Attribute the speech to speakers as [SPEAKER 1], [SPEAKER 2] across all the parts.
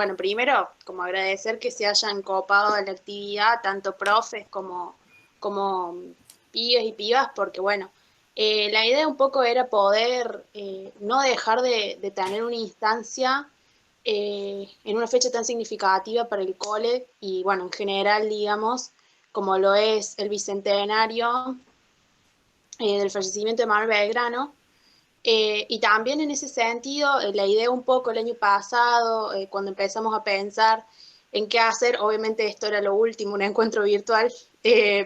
[SPEAKER 1] bueno, primero, como agradecer que se hayan copado de la actividad, tanto profes como pibes y pibas, porque bueno, la idea un poco era poder no dejar de tener una instancia en una fecha tan significativa para el cole y bueno, en general, digamos, como lo es el bicentenario del fallecimiento de Manuel Belgrano. Y también en ese sentido, la idea un poco el año pasado, cuando empezamos a pensar en qué hacer, obviamente esto era lo último, un encuentro virtual,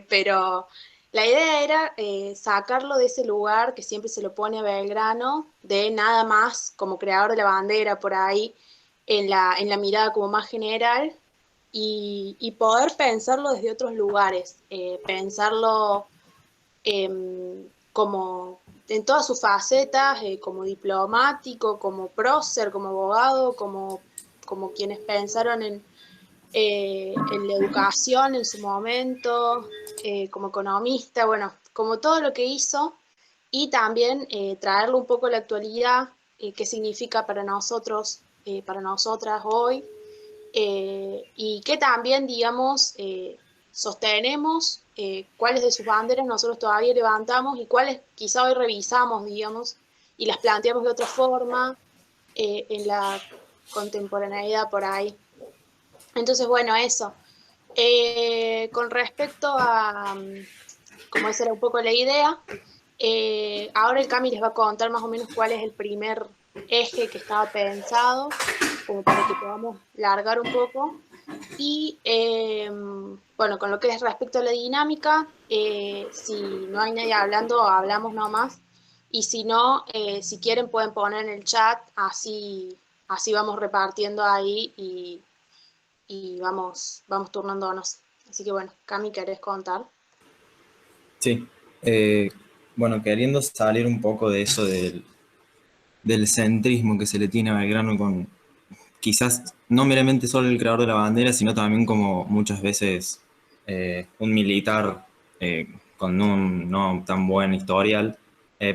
[SPEAKER 1] pero la idea era sacarlo de ese lugar que siempre se lo pone a Belgrano, de nada más como creador de la bandera por ahí, en la mirada como más general, y poder pensarlo desde otros lugares, pensarlo como en todas sus facetas, como diplomático, como prócer, como abogado, como quienes pensaron en la educación en su momento, como economista, bueno, como todo lo que hizo, y también traerle un poco la actualidad, qué significa para nosotros, para nosotras hoy, y que también, digamos, sostenemos cuáles de sus banderas nosotros todavía levantamos y cuáles quizá hoy revisamos, digamos, y las planteamos de otra forma en la contemporaneidad por ahí. Entonces, bueno, eso. Con respecto a, como esa era un poco la idea, ahora el Cami les va a contar más o menos cuál es el primer eje que estaba pensado, como para que podamos largar un poco. Y bueno, con lo que es respecto a la dinámica, si no hay nadie hablando, hablamos nomás. Y si no, si quieren pueden poner en el chat, así vamos repartiendo ahí y vamos turnándonos. Así que bueno, Cami, ¿querés contar?
[SPEAKER 2] Sí, bueno, queriendo salir un poco de eso del centrismo que se le tiene a Belgrano con quizás no meramente solo el creador de la bandera, sino también como muchas veces un militar con un no tan buen historial,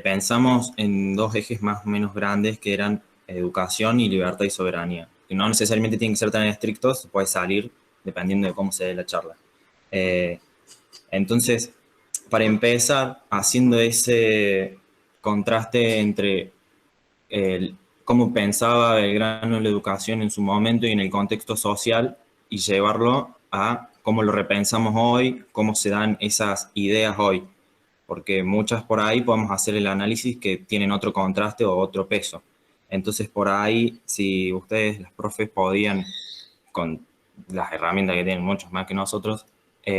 [SPEAKER 2] pensamos en dos ejes más o menos grandes que eran educación y libertad y soberanía, que no necesariamente tienen que ser tan estrictos, puede salir dependiendo de cómo se dé la charla. Eh, entonces, para empezar, haciendo ese contraste entre cómo pensaba Belgrano en la educación en su momento y en el contexto social y llevarlo a cómo lo repensamos hoy, cómo se dan esas ideas hoy, porque muchas por ahí podemos hacer el análisis que tienen otro contraste o otro peso. Entonces, por ahí, si ustedes, los profes, podían, con las herramientas que tienen muchos más que nosotros,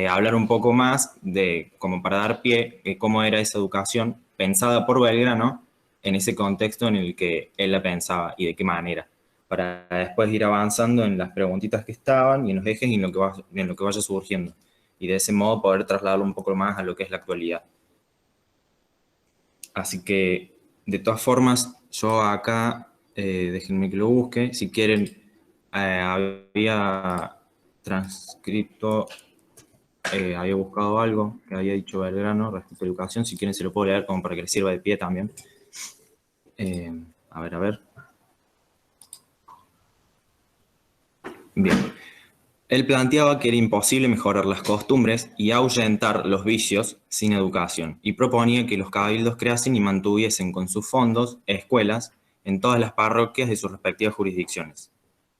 [SPEAKER 2] hablar un poco más de, como para dar pie, cómo era esa educación pensada por Belgrano en ese contexto en el que él la pensaba y de qué manera, para después ir avanzando en las preguntitas que estaban y en los ejes y en lo que vaya surgiendo. Y de ese modo poder trasladarlo un poco más a lo que es la actualidad. Así que, de todas formas, yo acá, déjenme que lo busque, si quieren, había transcrito, había buscado algo que había dicho Belgrano respecto a educación, si quieren se lo puedo leer como para que les sirva de pie también. A ver. Bien. Él planteaba que era imposible mejorar las costumbres y ahuyentar los vicios sin educación, y proponía que los cabildos creasen y mantuviesen con sus fondos escuelas en todas las parroquias de sus respectivas jurisdicciones.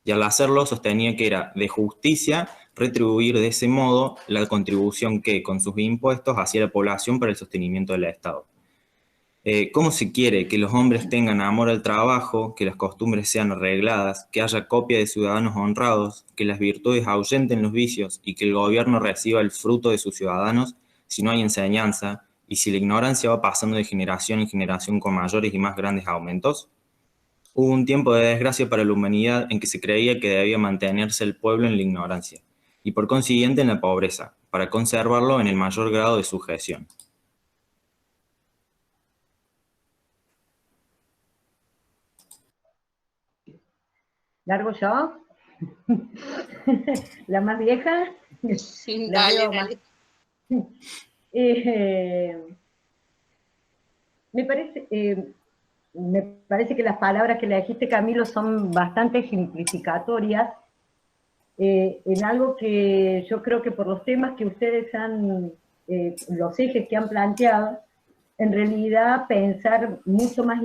[SPEAKER 2] Y al hacerlo sostenía que era de justicia retribuir de ese modo la contribución que, con sus impuestos, hacía la población para el sostenimiento del Estado. ¿Cómo se quiere que los hombres tengan amor al trabajo, que las costumbres sean arregladas, que haya copia de ciudadanos honrados, que las virtudes ahuyenten los vicios y que el gobierno reciba el fruto de sus ciudadanos si no hay enseñanza y si la ignorancia va pasando de generación en generación con mayores y más grandes aumentos? Hubo un tiempo de desgracia para la humanidad en que se creía que debía mantenerse el pueblo en la ignorancia y por consiguiente en la pobreza, para conservarlo en el mayor grado de sujeción.
[SPEAKER 3] ¿Largo yo? ¿La más vieja? La
[SPEAKER 1] Dale,
[SPEAKER 3] veo más.
[SPEAKER 1] dale.
[SPEAKER 3] Eh, me parece, me parece que las palabras que le dijiste, Camilo, son bastante ejemplificatorias en algo que yo creo que por los temas que ustedes han, los ejes que han planteado, en realidad pensar mucho más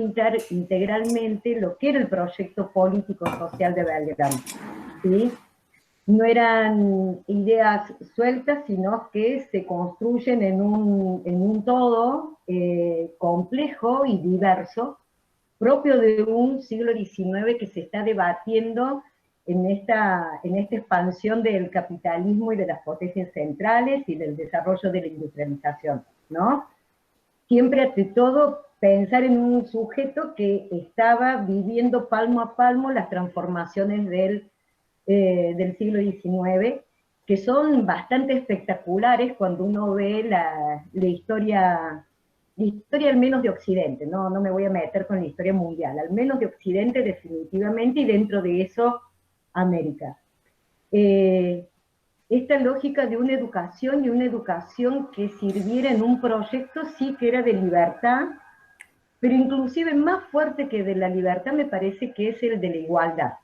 [SPEAKER 3] integralmente lo que era el proyecto político-social de Belgrano, ¿sí? No eran ideas sueltas, sino que se construyen en un todo complejo y diverso, propio de un siglo XIX que se está debatiendo en esta expansión del capitalismo y de las potencias centrales y del desarrollo de la industrialización, ¿no? Siempre, ante todo, pensar en un sujeto que estaba viviendo palmo a palmo las transformaciones del siglo XIX, que son bastante espectaculares cuando uno ve la historia al menos de Occidente, no me voy a meter con la historia mundial, al menos de Occidente definitivamente, y dentro de eso América. Esta lógica de una educación, y una educación que sirviera en un proyecto sí que era de libertad, pero inclusive más fuerte que de la libertad me parece que es el de la igualdad,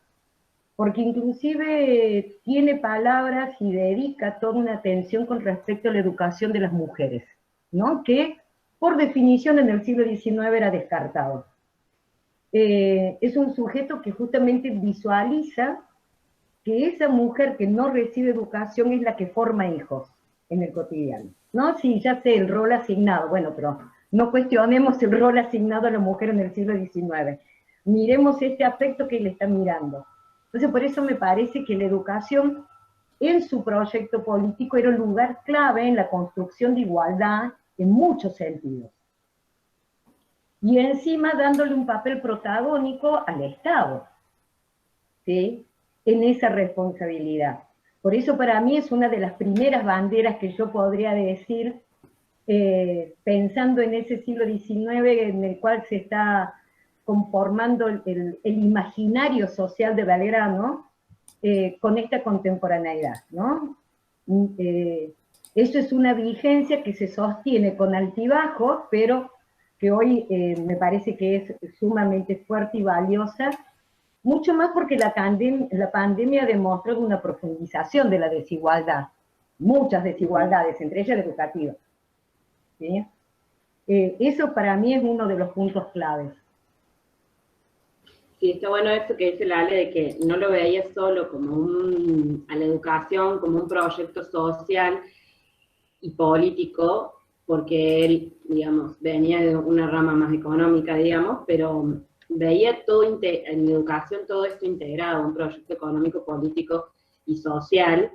[SPEAKER 3] porque inclusive tiene palabras y dedica toda una atención con respecto a la educación de las mujeres, ¿no? Que por definición en el siglo XIX era descartado. Es un sujeto que justamente visualiza que esa mujer que no recibe educación es la que forma hijos en el cotidiano, ¿no? Sí, ya sé, el rol asignado, bueno, pero no cuestionemos el rol asignado a la mujer en el siglo XIX. Miremos este aspecto que le está mirando. Entonces, por eso me parece que la educación en su proyecto político era un lugar clave en la construcción de igualdad en muchos sentidos. Y encima dándole un papel protagónico al Estado, ¿sí? En esa responsabilidad. Por eso para mí es una de las primeras banderas que yo podría decir, pensando en ese siglo XIX en el cual se está conformando el imaginario social de Belgrano, con esta contemporaneidad, ¿no? Eso es una vigencia que se sostiene con altibajos, pero que hoy me parece que es sumamente fuerte y valiosa, mucho más porque la pandemia demostró una profundización de la desigualdad, muchas desigualdades, entre ellas la educativa, ¿sí? Eso para mí es uno de los puntos claves.
[SPEAKER 4] Sí, está bueno esto que dice la Ale, de que no lo veía solo como a la educación, como un proyecto social y político, porque él, digamos, venía de una rama más económica, digamos, pero veía todo en la educación todo esto integrado, un proyecto económico, político y social,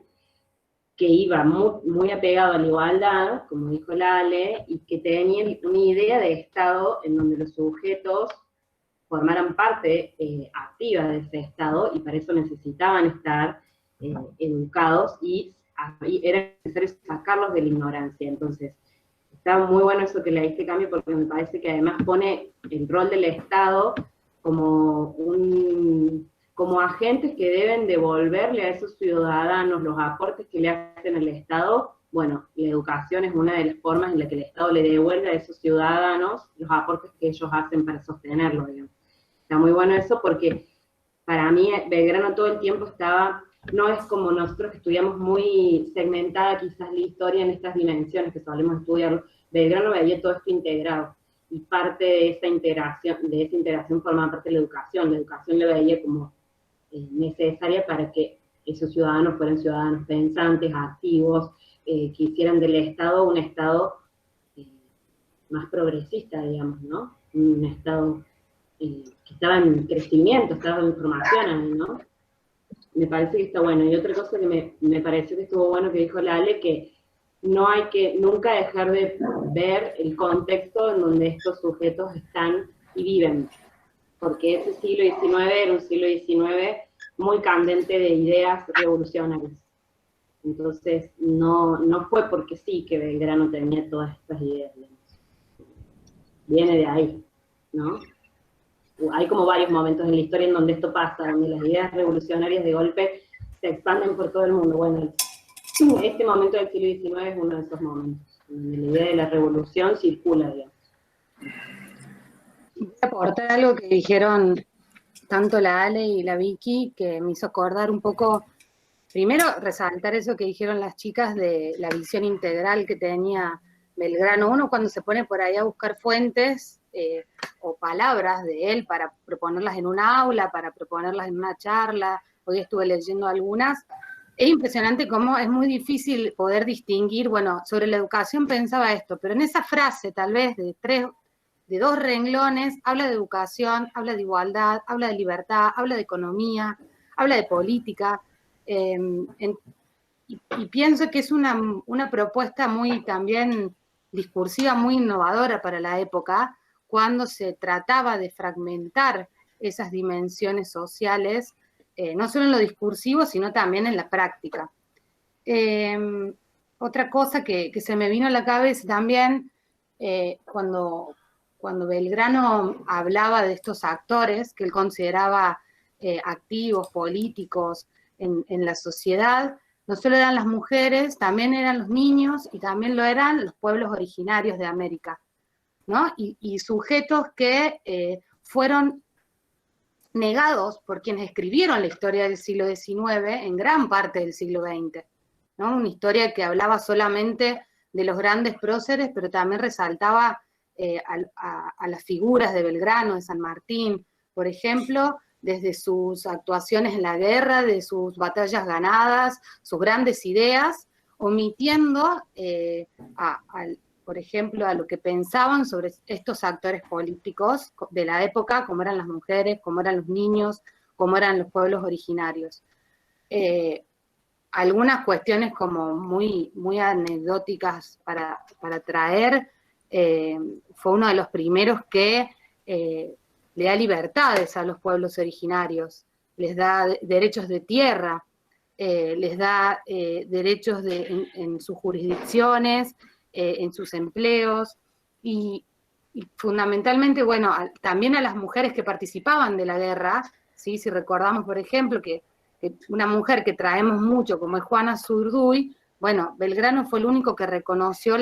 [SPEAKER 4] que iba muy apegado a la igualdad, como dijo la Ale, y que tenía una idea de Estado en donde los sujetos formaran parte activa de ese Estado, y para eso necesitaban estar educados, y era necesario sacarlos de la ignorancia. Entonces, está muy bueno eso que leíste, Cami, porque me parece que además pone el rol del Estado como agentes que deben devolverle a esos ciudadanos los aportes que le hacen al Estado. Bueno, la educación es una de las formas en la que el Estado le devuelve a esos ciudadanos los aportes que ellos hacen para sostenerlo, digamos. Está muy bueno eso porque para mí Belgrano todo el tiempo estaba, no es como nosotros que estudiamos muy segmentada quizás la historia en estas dimensiones que solemos estudiar. Belgrano veía todo esto integrado, y parte de esa integración formaba parte de la educación. La educación la veía como necesaria para que esos ciudadanos fueran ciudadanos pensantes, activos, que hicieran del Estado un Estado más progresista, digamos, ¿no? Un Estado que estaba en crecimiento, estaba en formación, ¿no? Me parece que está bueno. Y otra cosa que me pareció que estuvo bueno que dijo Lale, que no hay que nunca dejar de ver el contexto en donde estos sujetos están y viven, porque ese siglo XIX era un siglo XIX muy candente de ideas revolucionarias. Entonces, no fue porque sí que Belgrano tenía todas estas ideas, digamos. Viene de ahí, ¿no? Hay como varios momentos en la historia en donde esto pasa, donde las ideas revolucionarias de golpe se expanden por todo el mundo. Bueno, este momento del siglo XIX es uno de esos momentos, donde la idea de la revolución circula, digamos.
[SPEAKER 5] Voy a aportar algo que dijeron tanto la Ale y la Vicky, que me hizo acordar un poco Primero, resaltar eso que dijeron las chicas de la visión integral que tenía Belgrano. Uno cuando se pone por ahí a buscar fuentes o palabras de él para proponerlas en una aula, para proponerlas en una charla, hoy estuve leyendo algunas, es impresionante cómo es muy difícil poder distinguir, bueno, sobre la educación pensaba esto, pero en esa frase tal vez de 2 renglones, habla de educación, habla de igualdad, habla de libertad, habla de economía, habla de política, y pienso que es una propuesta muy también discursiva, muy innovadora para la época, cuando se trataba de fragmentar esas dimensiones sociales, no solo en lo discursivo, sino también en la práctica. Otra cosa que se me vino a la cabeza también, cuando Belgrano hablaba de estos actores que él consideraba activos, políticos en la sociedad, no solo eran las mujeres, también eran los niños y también lo eran los pueblos originarios de América, ¿no? Y sujetos que fueron negados por quienes escribieron la historia del siglo XIX en gran parte del siglo XX, ¿no? Una historia que hablaba solamente de los grandes próceres, pero también resaltaba a las figuras de Belgrano, de San Martín, por ejemplo, desde sus actuaciones en la guerra, de sus batallas ganadas, sus grandes ideas, omitiendo, por ejemplo, a lo que pensaban sobre estos actores políticos de la época, como eran las mujeres, como eran los niños, como eran los pueblos originarios. Algunas cuestiones como muy, muy anecdóticas para traer, fue uno de los primeros que le da libertades a los pueblos originarios, les da derechos de tierra, les da derechos en sus jurisdicciones, en sus empleos, y fundamentalmente, bueno, también a las mujeres que participaban de la guerra, ¿sí? Si recordamos, por ejemplo, que una mujer que traemos mucho, como es Juana Zurduy, bueno, Belgrano fue el único que reconoció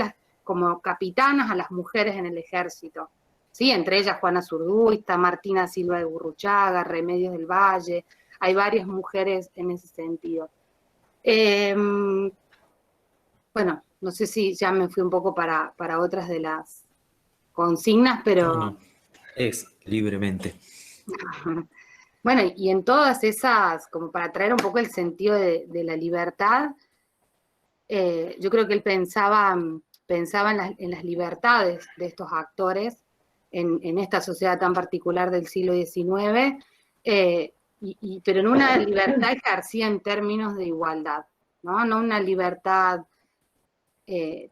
[SPEAKER 5] como capitanas a las mujeres en el ejército, ¿sí? Entre ellas Juana Zurduy, está Martina Silva de Gurruchaga, Remedios del Valle, hay varias mujeres en ese sentido. Bueno, no sé si ya me fui un poco para otras de las consignas, pero...
[SPEAKER 2] No, es libremente.
[SPEAKER 5] Bueno, y en todas esas, como para traer un poco el sentido de la libertad, yo creo que él pensaba en las libertades de estos actores en esta sociedad tan particular del siglo XIX, pero en una libertad ejercida en términos de igualdad, ¿no? No una libertad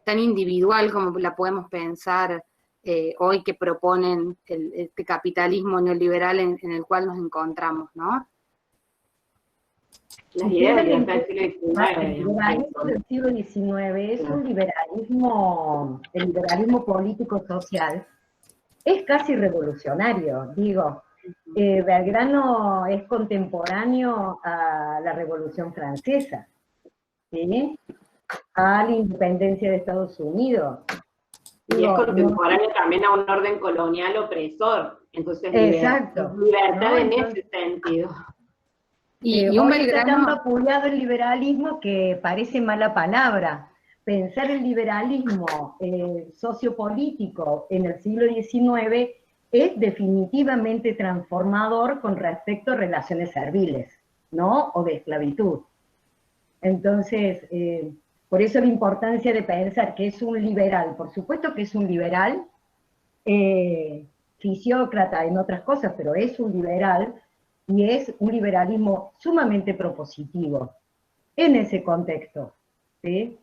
[SPEAKER 5] tan individual como la podemos pensar hoy que proponen este capitalismo neoliberal en el cual nos encontramos, ¿no?
[SPEAKER 4] Las ideas de libertad
[SPEAKER 3] El liberalismo del siglo XIX es un liberalismo, el liberalismo político-social, es casi revolucionario, digo. Belgrano es contemporáneo a la Revolución Francesa, ¿sí? A la independencia de Estados Unidos.
[SPEAKER 4] Y es contemporáneo también a un orden colonial opresor, entonces
[SPEAKER 3] exacto,
[SPEAKER 4] libertad, ¿no? En
[SPEAKER 3] entonces,
[SPEAKER 4] ese sentido.
[SPEAKER 5] Y un Belgrano...
[SPEAKER 3] está tan vapuleado el liberalismo que parece mala palabra. Pensar el liberalismo sociopolítico en el siglo XIX es definitivamente transformador con respecto a relaciones serviles, ¿no? O de esclavitud. Entonces, por eso la importancia de pensar que es un liberal, por supuesto que es un liberal, fisiócrata en otras cosas, pero es un liberal, y es un liberalismo sumamente propositivo en ese contexto, ¿sí?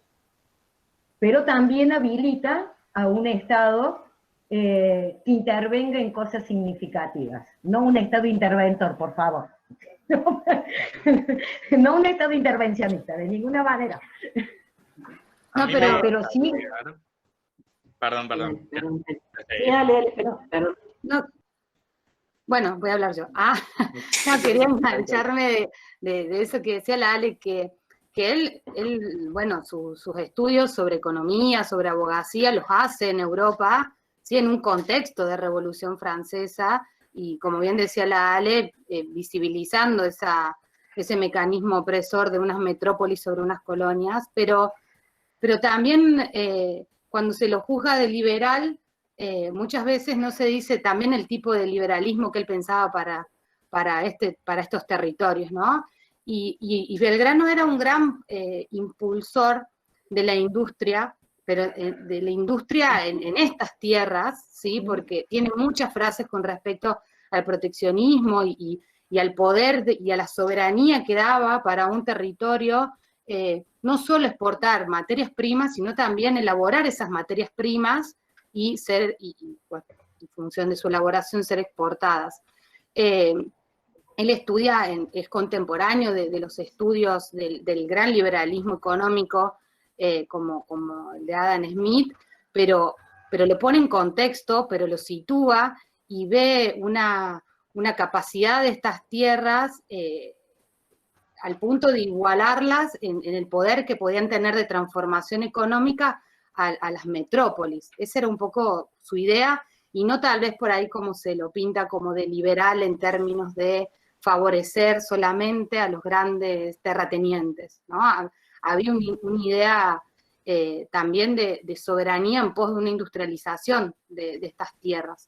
[SPEAKER 3] Pero también habilita a un Estado que intervenga en cosas significativas, no un Estado interventor, por favor. No un Estado intervencionista, de ninguna manera.
[SPEAKER 5] No, pero sí...
[SPEAKER 6] Perdón.
[SPEAKER 4] Sí, dale, perdón.
[SPEAKER 5] No, bueno, voy a hablar yo. No, quería engancharme de eso que decía la Ale, que él bueno, sus estudios sobre economía, sobre abogacía, los hace en Europa, ¿sí? En un contexto de Revolución Francesa, y como bien decía la Ale, visibilizando esa ese mecanismo opresor de unas metrópolis sobre unas colonias, pero también cuando se lo juzga de liberal, muchas veces no se dice también el tipo de liberalismo que él pensaba para estos territorios, ¿no? Y Belgrano era un gran impulsor de la industria, pero de la industria en estas tierras, ¿sí? Porque tiene muchas frases con respecto al proteccionismo y al poder y a la soberanía que daba para un territorio, no solo exportar materias primas, sino también elaborar esas materias primas y bueno, en función de su elaboración, ser exportadas. Él estudia, es contemporáneo de los estudios del gran liberalismo económico, como el de Adam Smith, pero lo pone en contexto, pero lo sitúa y ve una capacidad de estas tierras al punto de igualarlas en el poder que podían tener de transformación económica a las metrópolis. Esa era un poco su idea, y no tal vez por ahí como se lo pinta como de liberal en términos de favorecer solamente a los grandes terratenientes, ¿no? Había una idea también de soberanía en pos de una industrialización de estas tierras.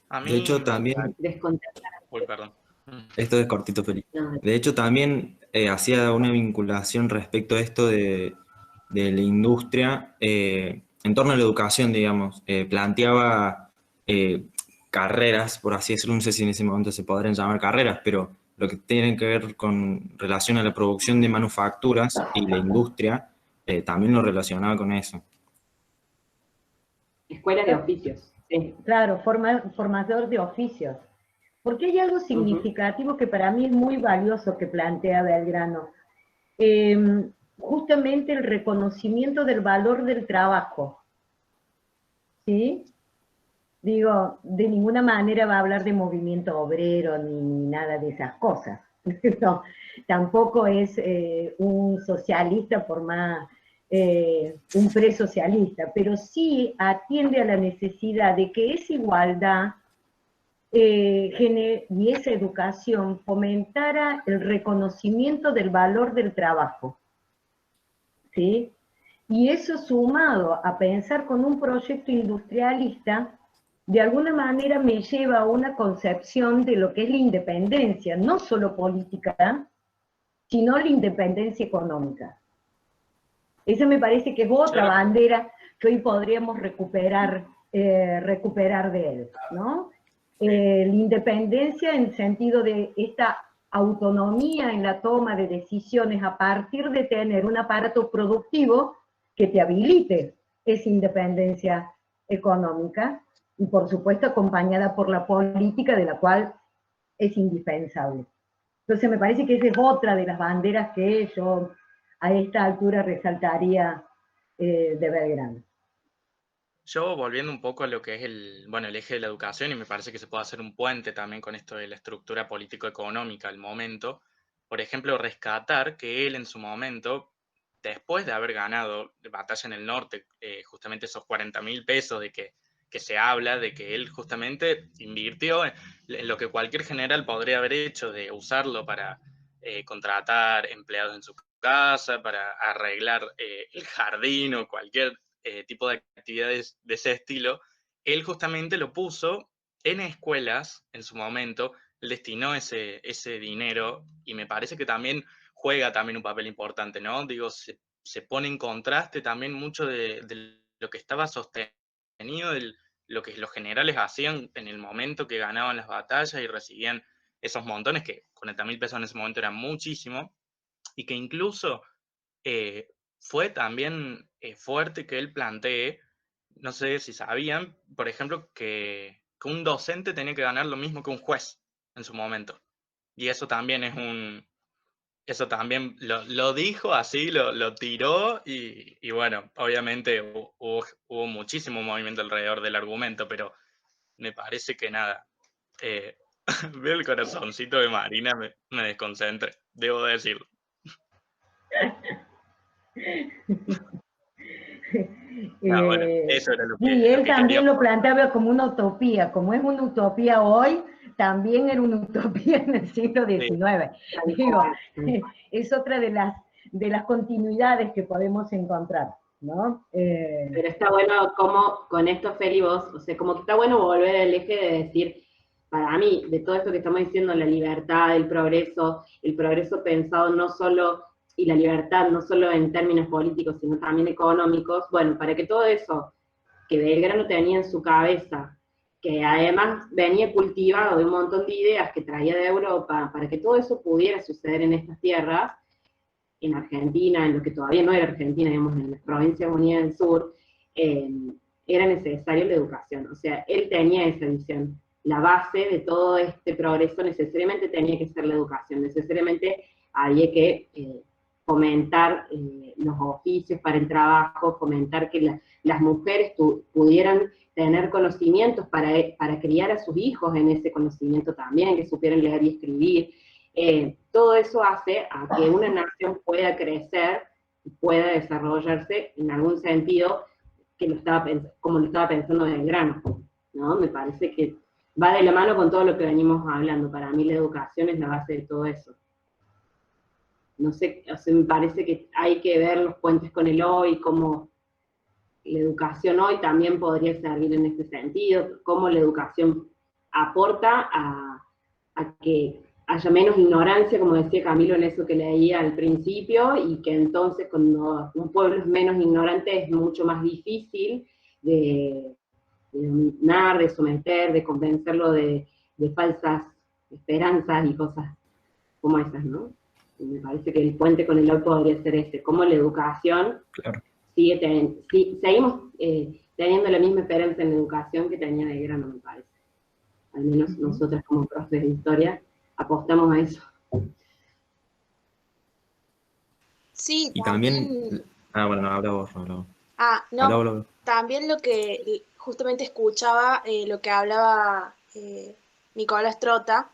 [SPEAKER 6] A mí,
[SPEAKER 2] De hecho, también,
[SPEAKER 6] uy, perdón.
[SPEAKER 2] esto es cortito, Felipe. De hecho, también hacía una vinculación respecto a esto de la industria en torno a la educación, digamos. Planteaba carreras, por así decirlo, no sé si en ese momento se podrían llamar carreras, pero lo que tiene que ver con relación a la producción de manufacturas y la industria, también lo relacionaba con eso.
[SPEAKER 4] Escuela de oficios. Sí.
[SPEAKER 3] Claro, formador de oficios. Porque hay algo significativo que para mí es muy valioso que plantea Belgrano. Justamente el reconocimiento del valor del trabajo. ¿Sí? Digo, de ninguna manera va a hablar de movimiento obrero ni nada de esas cosas. No, tampoco es un socialista por más un presocialista, pero sí atiende a la necesidad de que esa igualdad y esa educación fomentara el reconocimiento del valor del trabajo. ¿Sí? Y eso sumado a pensar con un proyecto industrialista, de alguna manera me lleva a una concepción de lo que es la independencia, no solo política, sino la independencia económica. Esa me parece que es otra bandera que hoy podríamos recuperar de él, ¿no? La independencia en el sentido de esta autonomía en la toma de decisiones a partir de tener un aparato productivo que te habilite esa independencia económica, y por supuesto acompañada por la política, de la cual es indispensable. Entonces me parece que esa es otra de las banderas que yo a esta altura resaltaría de Belgrano.
[SPEAKER 6] Yo volviendo un poco a lo que es el eje de la educación, y me parece que se puede hacer un puente también con esto de la estructura político-económica al momento, por ejemplo, rescatar que él en su momento, después de haber ganado la batalla en el norte, justamente esos 40.000 pesos de que se habla, de que él justamente invirtió en lo que cualquier general podría haber hecho, de usarlo para contratar empleados en su casa, para arreglar el jardín o cualquier tipo de actividades de ese estilo, él justamente lo puso en escuelas en su momento, él destinó ese dinero, y me parece que también juega también un papel importante, ¿no? Digo, se pone en contraste también mucho de lo que estaba sostenido, de lo que los generales hacían en el momento que ganaban las batallas y recibían esos montones, que 40.000 pesos en ese momento eran muchísimo, y que incluso fue también fuerte que él plantee, no sé si sabían, por ejemplo, que un docente tenía que ganar lo mismo que un juez en su momento. Y eso también eso también lo dijo así, lo tiró, y bueno, obviamente hubo muchísimo movimiento alrededor del argumento, pero me parece que nada. Veo el corazoncito de Marina, me desconcentre, debo decirlo. Bueno, eso era lo
[SPEAKER 3] y él
[SPEAKER 6] que
[SPEAKER 3] también
[SPEAKER 6] quería.
[SPEAKER 3] lo planteaba como una utopía. Como es una utopía hoy, también era una utopía en el siglo XIX. Sí. Digo, es otra de las continuidades que podemos encontrar, ¿no?
[SPEAKER 4] Pero está bueno como con esto, Feli, vos, o sea, como que está bueno volver al eje de decir, para mí, de todo esto que estamos diciendo, la libertad, el progreso pensado no solo, y la libertad no solo en términos políticos, sino también económicos, bueno, para que todo eso que Belgrano tenía en su cabeza, que además venía cultivado de un montón de ideas que traía de Europa, para que todo eso pudiera suceder en estas tierras, en Argentina, en lo que todavía no era Argentina, digamos, en las Provincias Unidas del Sur, era necesaria la educación. O sea, él tenía esa visión. La base de todo este progreso necesariamente tenía que ser la educación, necesariamente había que fomentar los oficios para el trabajo, fomentar que las mujeres pudieran tener conocimientos para criar a sus hijos en ese conocimiento también, que supieran leer y escribir. Todo eso hace a que una nación pueda crecer y pueda desarrollarse en algún sentido como lo estaba pensando Belgrano, ¿no? Me parece que va de la mano con todo lo que venimos hablando. Para mí la educación es la base de todo eso. No sé, o sea, me parece que hay que ver los puentes con el hoy, cómo la educación hoy también podría servir en este sentido, cómo la educación aporta a que haya menos ignorancia, como decía Camilo en eso que leía al principio, y que entonces cuando un pueblo es menos ignorante es mucho más difícil de dominar, de someter, de convencerlo de falsas esperanzas y cosas como esas, ¿no? Y me parece que el puente con el hoy podría ser este, cómo la educación seguimos teniendo la misma esperanza en la educación que tenía Belgrano, me parece. Al menos nosotras como profes de historia apostamos a eso.
[SPEAKER 1] Sí,
[SPEAKER 2] Y también... bueno, habla vos, habla vos.
[SPEAKER 1] No, también lo que justamente escuchaba, lo que hablaba Nicolás Trota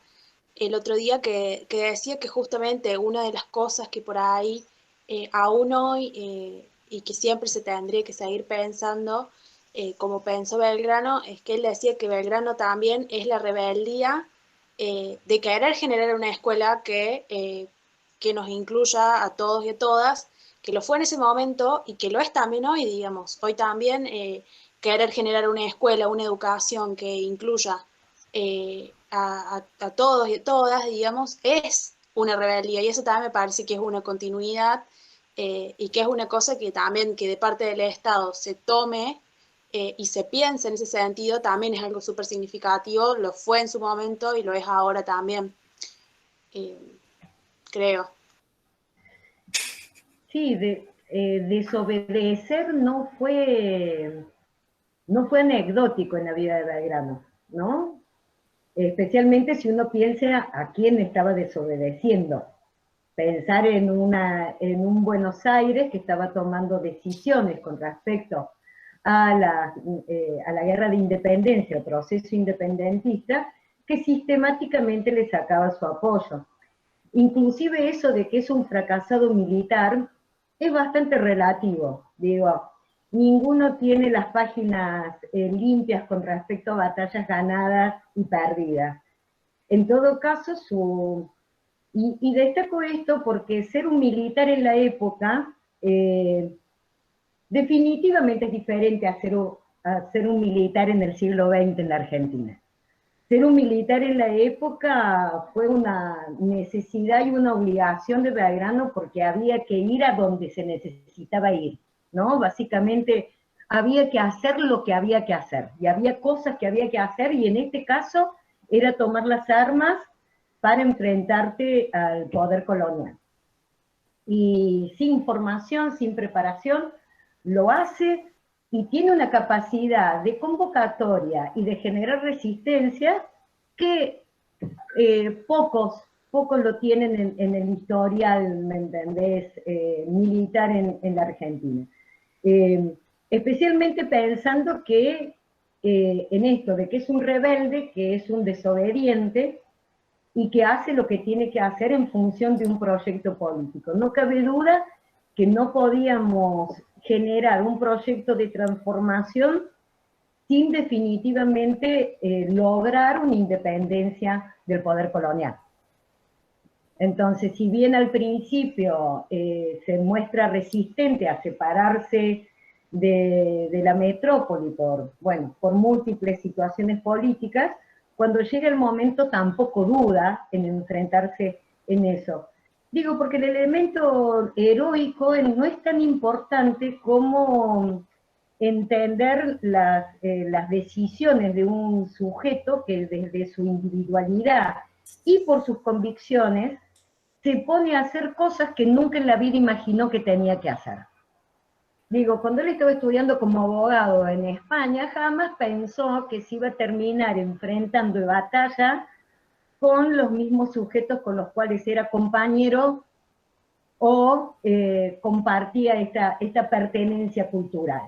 [SPEAKER 1] el otro día, que decía que justamente una de las cosas que por ahí aún hoy, y que siempre se tendría que seguir pensando, como pensó Belgrano, es que él decía que Belgrano también es la rebeldía de querer generar una escuela que nos incluya a todos y a todas, que lo fue en ese momento y que lo es también hoy, digamos. Hoy también querer generar una escuela, una educación que incluya a todos y a todas, digamos, es una rebeldía, y eso también me parece que es una continuidad y que es una cosa que también que de parte del Estado se tome y se piense en ese sentido, también es algo súper significativo, lo fue en su momento y lo es ahora también, creo.
[SPEAKER 3] Sí, desobedecer no fue anecdótico en la vida de Belgrano, ¿no? Especialmente si uno piensa a quién estaba desobedeciendo. Pensar en un Buenos Aires que estaba tomando decisiones con respecto a la guerra de independencia, el proceso independentista, que sistemáticamente le sacaba su apoyo. Inclusive eso de que es un fracasado militar es bastante relativo. Digo, ninguno tiene las páginas limpias con respecto a batallas ganadas y perdidas. En todo caso, y destaco esto porque ser un militar en la época definitivamente es diferente a ser un militar en el siglo XX en la Argentina. Ser un militar en la época fue una necesidad y una obligación de Belgrano porque había que ir a donde se necesitaba ir, ¿no? Básicamente había que hacer lo que había que hacer, y había cosas que había que hacer, y en este caso era tomar las armas para enfrentarte al poder colonial. Y sin formación, sin preparación, lo hace, y tiene una capacidad de convocatoria y de generar resistencia que pocos lo tienen en el historial, ¿me entendés?, militar en la Argentina. Especialmente pensando que en esto de que es un rebelde, que es un desobediente, y que hace lo que tiene que hacer en función de un proyecto político. No cabe duda que no podíamos generar un proyecto de transformación sin definitivamente lograr una independencia del poder colonial. Entonces, si bien al principio se muestra resistente a separarse de la metrópoli por múltiples situaciones políticas, cuando llega el momento tampoco duda en enfrentarse en eso. Digo, porque el elemento heroico no es tan importante como entender las decisiones de un sujeto que desde su individualidad y por sus convicciones se pone a hacer cosas que nunca en la vida imaginó que tenía que hacer. Digo, cuando él estaba estudiando como abogado en España, jamás pensó que se iba a terminar enfrentando en batalla con los mismos sujetos con los cuales era compañero o compartía esta pertenencia cultural.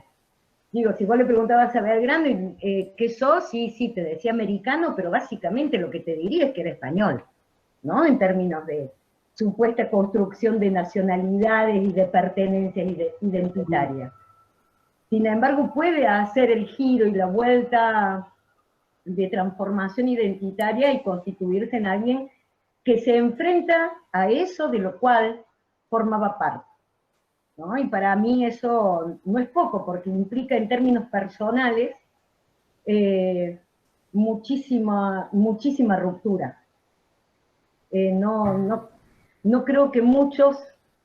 [SPEAKER 3] Digo, si vos le preguntabas a Belgrano, ¿qué sos? Sí, te decía americano, pero básicamente lo que te diría es que era español, ¿no? En términos de supuesta construcción de nacionalidades y de pertenencias identitarias. Sin embargo, puede hacer el giro y la vuelta de transformación identitaria y constituirse en alguien que se enfrenta a eso de lo cual formaba parte, ¿no? Y para mí eso no es poco, porque implica en términos personales muchísima ruptura. No creo que muchos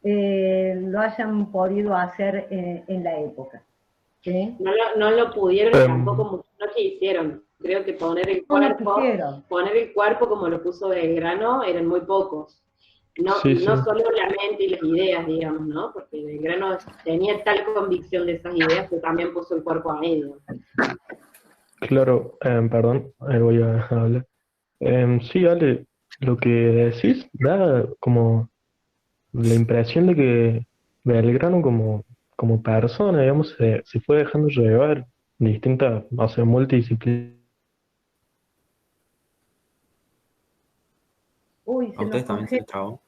[SPEAKER 3] lo hayan podido hacer en la época. ¿Sí?
[SPEAKER 4] No lo pudieron y tampoco no quisieron. Creo que poner el cuerpo como lo puso Belgrano eran muy pocos. No solo la mente y las ideas, digamos, ¿no? Porque Belgrano tenía tal convicción de esas ideas que también puso el cuerpo a ellos.
[SPEAKER 7] Claro, perdón, voy a hablar. Sí, Ale, lo que decís da como la impresión de que Belgrano como persona, digamos, se fue dejando llevar distintas, o sea, multidisciplinas.
[SPEAKER 3] Uy,
[SPEAKER 2] ¿A ustedes también se trabó?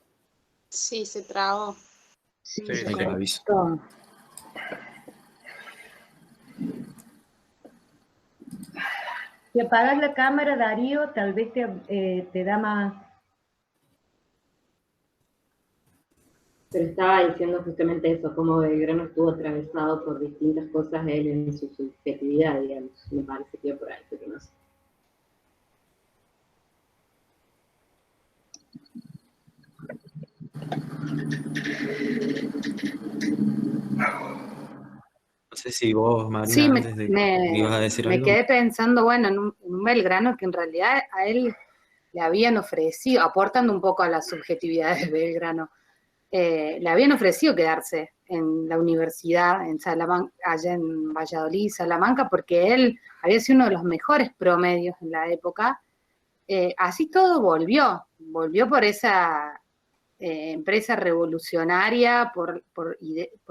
[SPEAKER 1] Sí, se trabó.
[SPEAKER 5] Sí,
[SPEAKER 6] Sí,
[SPEAKER 2] Ahí te aviso.
[SPEAKER 3] Si apagas la cámara, Darío, tal vez te da más...
[SPEAKER 4] Pero estaba diciendo justamente eso, como Belgrano estuvo atravesado por distintas cosas de él en su subjetividad, digamos. Me parece que por ahí, pero no sé.
[SPEAKER 2] No sé si vos, Marina,
[SPEAKER 5] Sí,
[SPEAKER 2] antes de que ibas a decir
[SPEAKER 5] me
[SPEAKER 2] algo.
[SPEAKER 5] quedé pensando, bueno, en un Belgrano que en realidad a él le habían ofrecido, aportando un poco a la subjetividad de Belgrano, le habían ofrecido quedarse en la universidad, en Salamanca, allá en Valladolid, Salamanca, porque él había sido uno de los mejores promedios en la época. Así todo volvió por esa empresa revolucionaria, por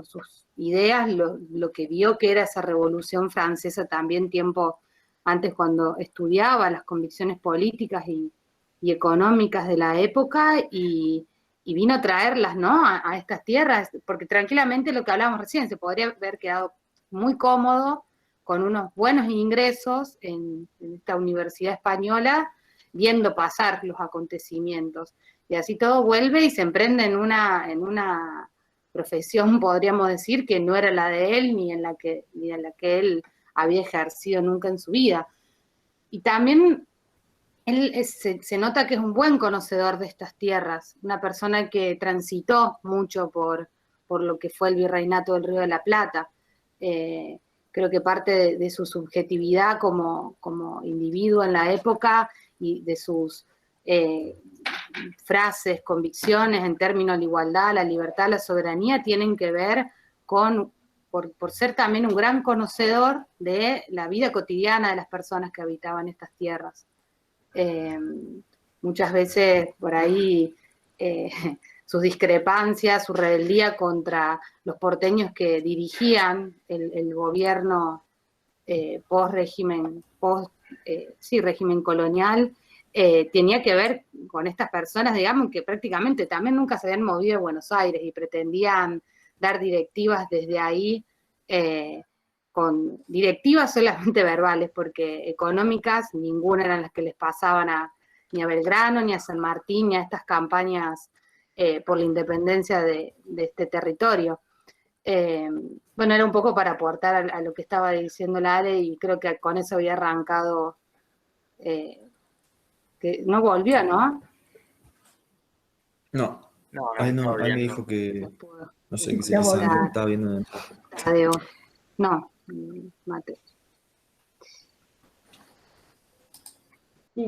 [SPEAKER 5] sus ideas, lo que vio que era esa revolución francesa también tiempo antes cuando estudiaba las convicciones políticas y económicas de la época y vino a traerlas, ¿no? A estas tierras, porque tranquilamente lo que hablábamos recién, se podría haber quedado muy cómodo con unos buenos ingresos en esta universidad española, viendo pasar los acontecimientos. Y así todo vuelve y se emprende en una profesión, podríamos decir, que no era la de él ni en la que él había ejercido nunca en su vida. Y también él se nota que es un buen conocedor de estas tierras, una persona que transitó mucho por lo que fue el virreinato del Río de la Plata. Creo que parte de su subjetividad como individuo en la época y de sus frases, convicciones en términos de la igualdad, la libertad, la soberanía, tienen que ver por ser también un gran conocedor de la vida cotidiana de las personas que habitaban estas tierras. Muchas veces por ahí sus discrepancias, su rebeldía contra los porteños que dirigían el gobierno régimen colonial, tenía que ver con estas personas, digamos, que prácticamente también nunca se habían movido de Buenos Aires y pretendían dar directivas desde ahí con directivas solamente verbales, porque económicas ninguna eran las que les pasaban ni a Belgrano, ni a San Martín, ni a estas campañas por la independencia de este territorio. Bueno, era un poco para aportar a lo que estaba diciendo la Ale, y creo que con eso había arrancado, que no volvió, ¿no?
[SPEAKER 2] No,
[SPEAKER 6] No,
[SPEAKER 2] ay,
[SPEAKER 6] está
[SPEAKER 2] no, ahí me
[SPEAKER 6] volviendo.
[SPEAKER 2] dijo que,
[SPEAKER 5] Pudo.
[SPEAKER 2] no sé, que se
[SPEAKER 3] Ya
[SPEAKER 2] pasaba,
[SPEAKER 3] volvió.
[SPEAKER 2] que estaba viendo dentro.
[SPEAKER 5] Tadeo. No, Mateo.
[SPEAKER 3] Sí,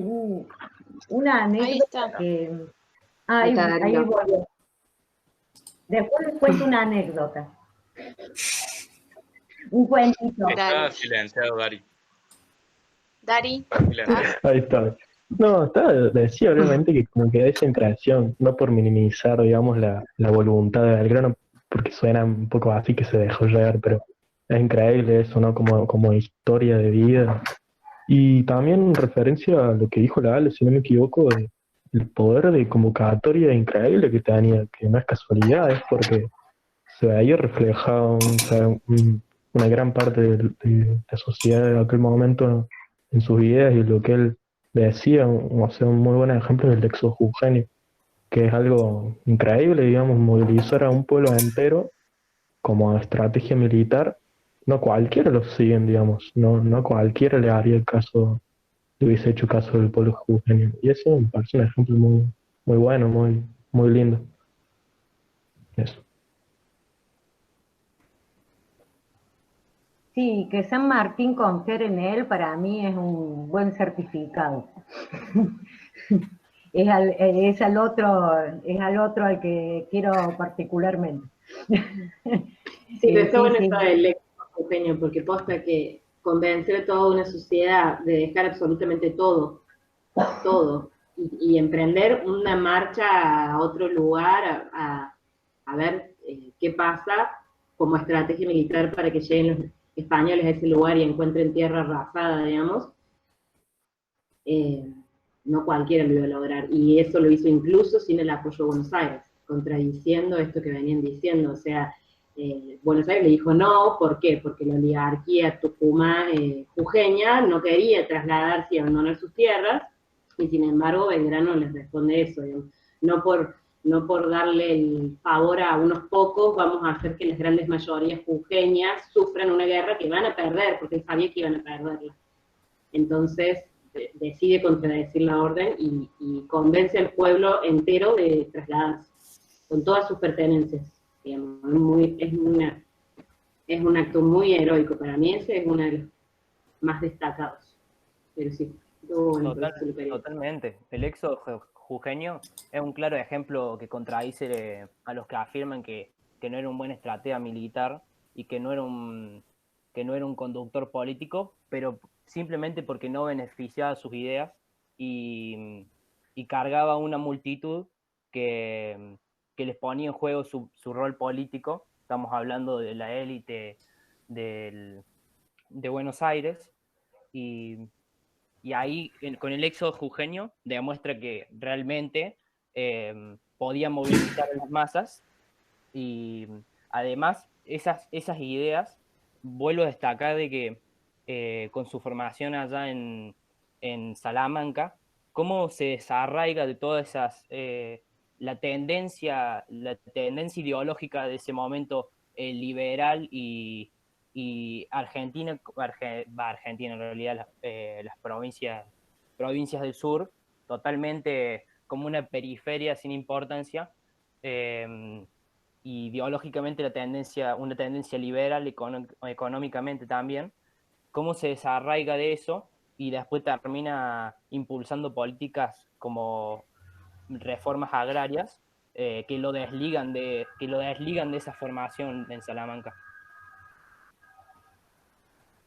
[SPEAKER 3] una
[SPEAKER 1] Ahí
[SPEAKER 3] anécdota
[SPEAKER 1] está.
[SPEAKER 3] que...
[SPEAKER 5] Ahí
[SPEAKER 3] Ahí,
[SPEAKER 5] está
[SPEAKER 3] ahí
[SPEAKER 5] Darío.
[SPEAKER 3] volvió. Después les cuento una anécdota. Un cuentito.
[SPEAKER 6] Está
[SPEAKER 1] Dale.
[SPEAKER 6] silenciado, Dari.
[SPEAKER 1] Dari,
[SPEAKER 6] Está silenciado.
[SPEAKER 7] Ahí está. No, decía obviamente que como que da esa impresión, no por minimizar, digamos, la voluntad de Belgrano, porque suena un poco así que se dejó llegar, pero es increíble eso, ¿no? Como historia de vida. Y también en referencia a lo que dijo la Ale, si no me equivoco, el poder de convocatoria increíble que tenía, que no es casualidad, es porque se veía reflejado una gran parte de la sociedad de aquel momento en sus ideas y lo que él decía, o sea, un muy buen ejemplo es el Éxodo Jujeño, que es algo increíble, digamos, movilizar a un pueblo entero como estrategia militar. No cualquiera lo siguen, digamos, no cualquiera le haría el caso, le hubiese hecho caso del pueblo jujeño. Y eso me parece un ejemplo muy bueno, muy lindo. Eso.
[SPEAKER 3] Sí, que San Martín confiere en él para mí es un buen certificado. Es al otro al que quiero particularmente.
[SPEAKER 4] Sí, pero está bueno
[SPEAKER 3] Sí,
[SPEAKER 4] eso del léxico jujeño, porque posta que convencer a toda una sociedad de dejar absolutamente todo, y emprender una marcha a otro lugar, a ver qué pasa como estrategia militar para que lleguen los españoles a ese lugar y encuentren tierra arrasada, digamos, no cualquiera lo iba a lograr, y eso lo hizo incluso sin el apoyo de Buenos Aires, contradiciendo esto que venían diciendo, o sea, Buenos Aires le dijo no, ¿por qué? Porque la oligarquía tucumán, jujeña no quería trasladarse y abandonar sus tierras, y sin embargo Belgrano les responde eso, digamos, no por darle el favor a unos pocos vamos a hacer que las grandes mayorías jujeñas sufran una guerra que van a perder, porque él sabía que iban a perderla. Entonces decide contradecir la orden y convence al pueblo entero de trasladarse, con todas sus pertenencias. Digamos, es un acto muy heroico. Para mí ese es uno de los más destacados. Pero sí, bueno,
[SPEAKER 8] Totalmente. El éxodo jujeño es un claro ejemplo que contradice a los que afirman que no era un buen estratega militar y que no era un conductor político, pero simplemente porque no beneficiaba sus ideas y cargaba una multitud que les ponía en juego su rol político. Estamos hablando de la élite de Buenos Aires, y ahí con el éxodo jujeño demuestra que realmente podía movilizar a las masas, y además esas ideas, vuelvo a destacar de que con su formación allá en Salamanca, cómo se desarraiga de todas esas, la tendencia ideológica de ese momento liberal y Argentina en realidad, las provincias del sur, totalmente como una periferia sin importancia, ideológicamente una tendencia liberal, económicamente también, cómo se desarraiga de eso y después termina impulsando políticas como reformas agrarias, que lo desligan de esa formación en Salamanca.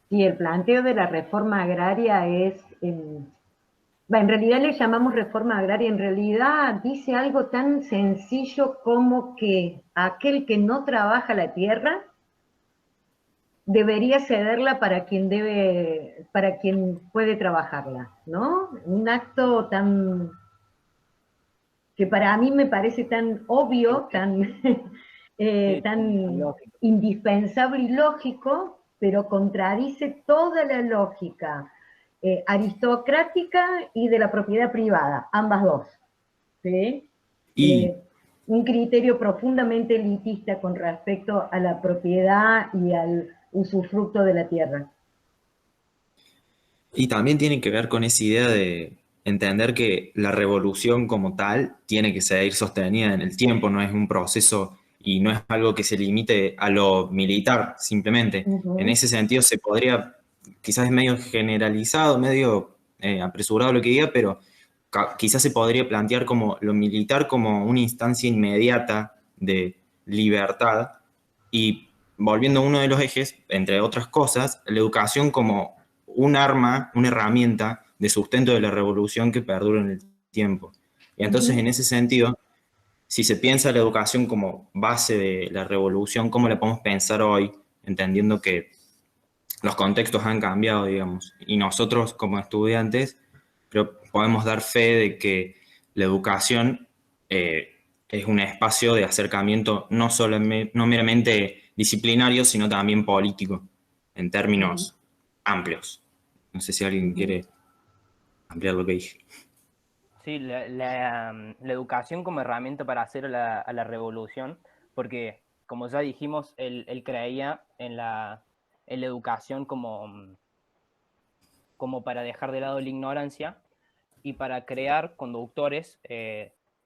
[SPEAKER 3] Sí, el planteo de la reforma agraria es, en realidad le llamamos reforma agraria, en realidad dice algo tan sencillo como que aquel que no trabaja la tierra debería cederla para quien puede trabajarla, ¿no? Un acto que para mí me parece tan obvio, tan
[SPEAKER 8] Sí,
[SPEAKER 3] tan
[SPEAKER 8] lógico.
[SPEAKER 3] indispensable y lógico, pero contradice toda la lógica aristocrática y de la propiedad privada, ambas dos. ¿Sí?
[SPEAKER 2] Y
[SPEAKER 3] Un criterio profundamente elitista con respecto a la propiedad y al usufructo de la tierra.
[SPEAKER 2] Y también tiene que ver con esa idea de entender que la revolución como tal tiene que seguir sostenida en el tiempo, no es un proceso y no es algo que se limite a lo militar simplemente. En ese sentido se podría, quizás es medio generalizado, medio apresurado lo que diga, pero quizás se podría plantear como lo militar como una instancia inmediata de libertad y volviendo a uno de los ejes, entre otras cosas, la educación como un arma, una herramienta de sustento de la revolución que perdura en el tiempo. Y entonces, en ese sentido, si se piensa la educación como base de la revolución, ¿cómo la podemos pensar hoy, entendiendo que los contextos han cambiado, digamos? Y nosotros, como estudiantes, creo podemos dar fe de que la educación es un espacio de acercamiento no no meramente disciplinario, sino también político, en términos amplios. No sé si alguien quiere ampliar lo que dije.
[SPEAKER 8] Sí, la educación como herramienta para hacer a la revolución, porque como ya dijimos, él creía en la educación como para dejar de lado la ignorancia y para crear conductores,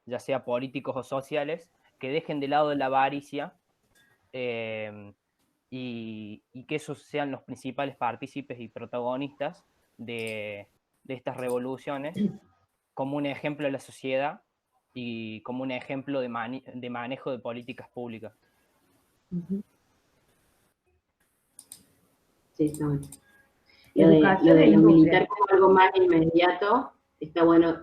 [SPEAKER 8] ya sea políticos o sociales, que dejen de lado la avaricia y que esos sean los principales partícipes y protagonistas de estas revoluciones, como un ejemplo de la sociedad y como un ejemplo de manejo de políticas públicas.
[SPEAKER 4] Sí, está bueno. Lo de lo militar como algo más inmediato, está bueno.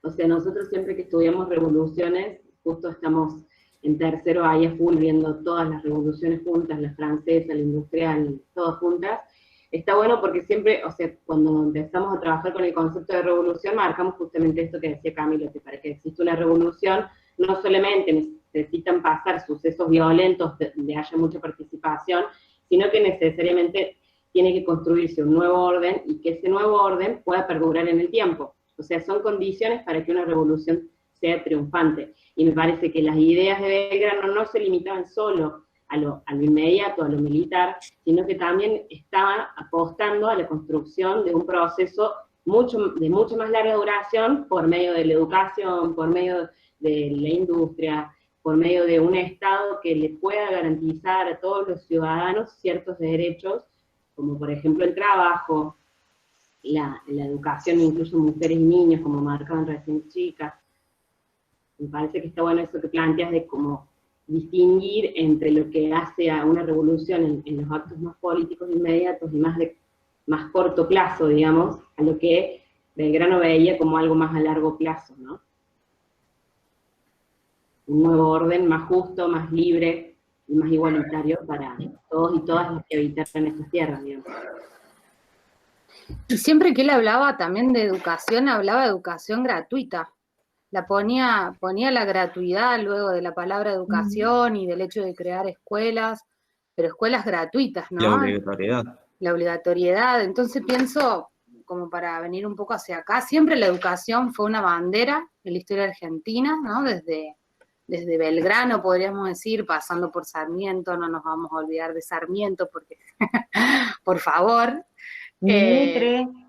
[SPEAKER 4] O sea, nosotros siempre que estudiamos revoluciones, justo estamos en tercero ahí a full viendo todas las revoluciones juntas, la francesa, la industrial, todas juntas. Está bueno porque siempre, o sea, cuando empezamos a trabajar con el concepto de revolución, marcamos justamente esto que decía Camilo, que para que exista una revolución, no solamente necesitan pasar sucesos violentos donde haya mucha participación, sino que necesariamente tiene que construirse un nuevo orden y que ese nuevo orden pueda perdurar en el tiempo. O sea, son condiciones para que una revolución sea triunfante. Y me parece que las ideas de Belgrano no se limitaban solo a lo inmediato, a lo militar, sino que también estaban apostando a la construcción de un proceso de mucho más larga duración por medio de la educación, por medio de la industria, por medio de un Estado que le pueda garantizar a todos los ciudadanos ciertos derechos, como por ejemplo el trabajo, la educación, incluso mujeres y niños, como marcaban recién chicas. Me parece que está bueno eso que planteas de cómo distinguir entre lo que hace a una revolución en los actos más políticos inmediatos y más corto plazo, digamos, a lo que Belgrano veía como algo más a largo plazo, ¿no? Un nuevo orden más justo, más libre y más igualitario para todos y todas los que habitan estas tierras, digamos.
[SPEAKER 5] Y siempre que él hablaba también de educación, hablaba de educación gratuita. La ponía la gratuidad luego de la palabra educación y del hecho de crear escuelas, pero escuelas gratuitas, ¿no?
[SPEAKER 2] La obligatoriedad. La
[SPEAKER 5] obligatoriedad. Entonces pienso, como para venir un poco hacia acá, siempre la educación fue una bandera en la historia argentina, ¿no? Desde Belgrano, podríamos decir, pasando por Sarmiento, no nos vamos a olvidar de Sarmiento, porque, por favor.
[SPEAKER 3] Ni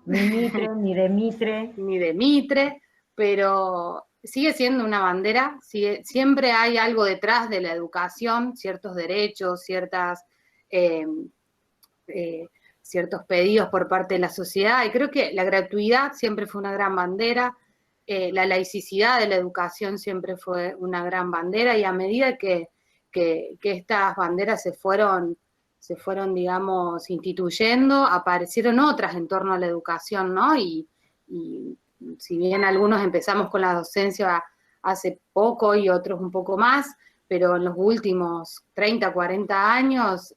[SPEAKER 3] Mitre, ni de Mitre,
[SPEAKER 5] pero sigue siendo una bandera, siempre hay algo detrás de la educación, ciertos derechos, ciertos pedidos por parte de la sociedad, y creo que la gratuidad siempre fue una gran bandera, la laicidad de la educación siempre fue una gran bandera, y a medida que estas banderas se fueron, digamos, instituyendo, aparecieron otras en torno a la educación, ¿no? Y si bien algunos empezamos con la docencia hace poco y otros un poco más, pero en los últimos 30, 40 años,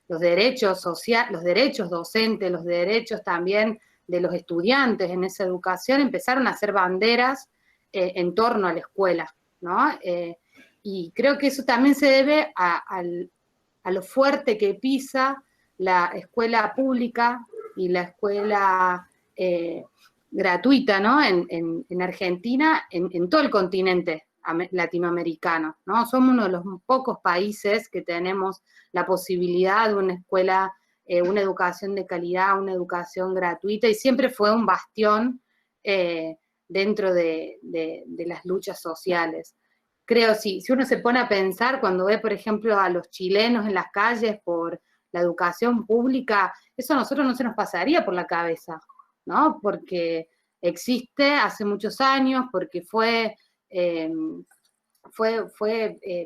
[SPEAKER 5] los derechos sociales, los derechos docentes, los derechos también de los estudiantes en esa educación empezaron a ser banderas en torno a la escuela, ¿no? Y creo que eso también se debe a lo fuerte que pisa la escuela pública y la escuela gratuita, ¿no? En Argentina, en todo el continente latinoamericano, ¿no? Somos uno de los pocos países que tenemos la posibilidad de una escuela, una educación de calidad, una educación gratuita, y siempre fue un bastión dentro de las luchas sociales. Creo, si uno se pone a pensar, cuando ve, por ejemplo, a los chilenos en las calles por la educación pública, eso a nosotros no se nos pasaría por la cabeza, ¿no? Porque existe hace muchos años, porque fue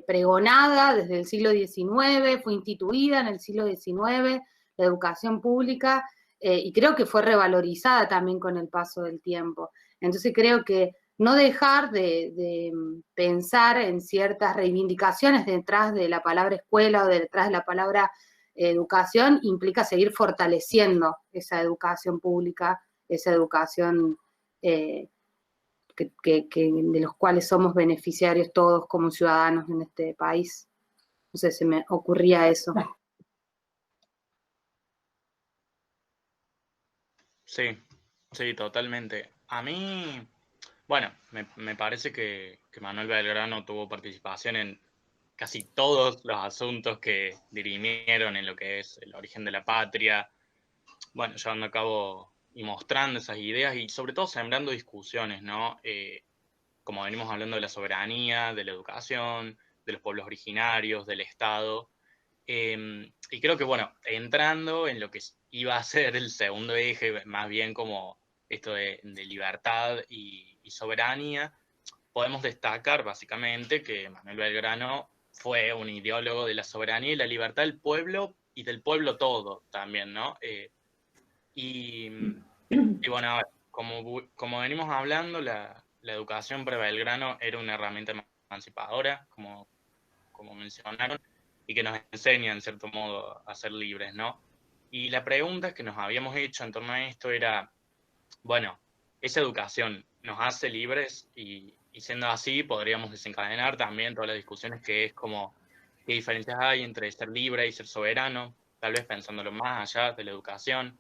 [SPEAKER 5] pregonada desde el siglo XIX, fue instituida en el siglo XIX, la educación pública, y creo que fue revalorizada también con el paso del tiempo. Entonces creo que no dejar de pensar en ciertas reivindicaciones detrás de la palabra escuela o detrás de la palabra educación implica seguir fortaleciendo esa educación pública, esa educación de los cuales somos beneficiarios todos como ciudadanos en este país. No sé, se me ocurría eso.
[SPEAKER 6] Sí, sí, totalmente. A mí, bueno, me parece que Manuel Belgrano tuvo participación en casi todos los asuntos que dirimieron en lo que es el origen de la patria, bueno, llevando a cabo y mostrando esas ideas y sobre todo sembrando discusiones, ¿no? Como venimos hablando de la soberanía, de la educación, de los pueblos originarios, del Estado. Y creo que, bueno, entrando en lo que iba a ser el segundo eje, más bien como esto de libertad y soberanía, podemos destacar básicamente que Manuel Belgrano fue un ideólogo de la soberanía y la libertad del pueblo y del pueblo todo también, ¿no? Y bueno, a ver, como venimos hablando, la educación para Belgrano era una herramienta emancipadora, como mencionaron, y que nos enseña, en cierto modo, a ser libres, ¿no? Y la pregunta que nos habíamos hecho en torno a esto era, bueno, esa educación nos hace libres y siendo así podríamos desencadenar también todas las discusiones que es como qué diferencias hay entre ser libre y ser soberano, tal vez pensándolo más allá de la educación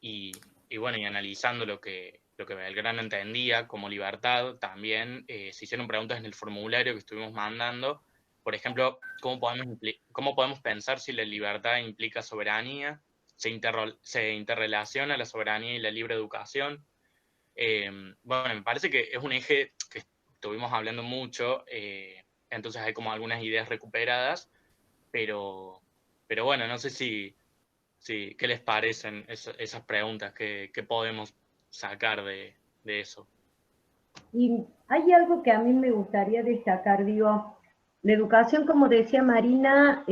[SPEAKER 6] y bueno, y analizando lo que Belgrano entendía como libertad, también se hicieron preguntas en el formulario que estuvimos mandando. Por ejemplo, ¿cómo podemos pensar si la libertad implica soberanía? ¿Se interrelaciona la soberanía y la libre educación? Bueno, me parece que es un eje que estuvimos hablando mucho, entonces hay como algunas ideas recuperadas, pero bueno, no sé si ¿qué les parecen esas preguntas? ¿Qué podemos sacar de eso?
[SPEAKER 3] Y hay algo que a mí me gustaría destacar, digo, la educación, como decía Marina,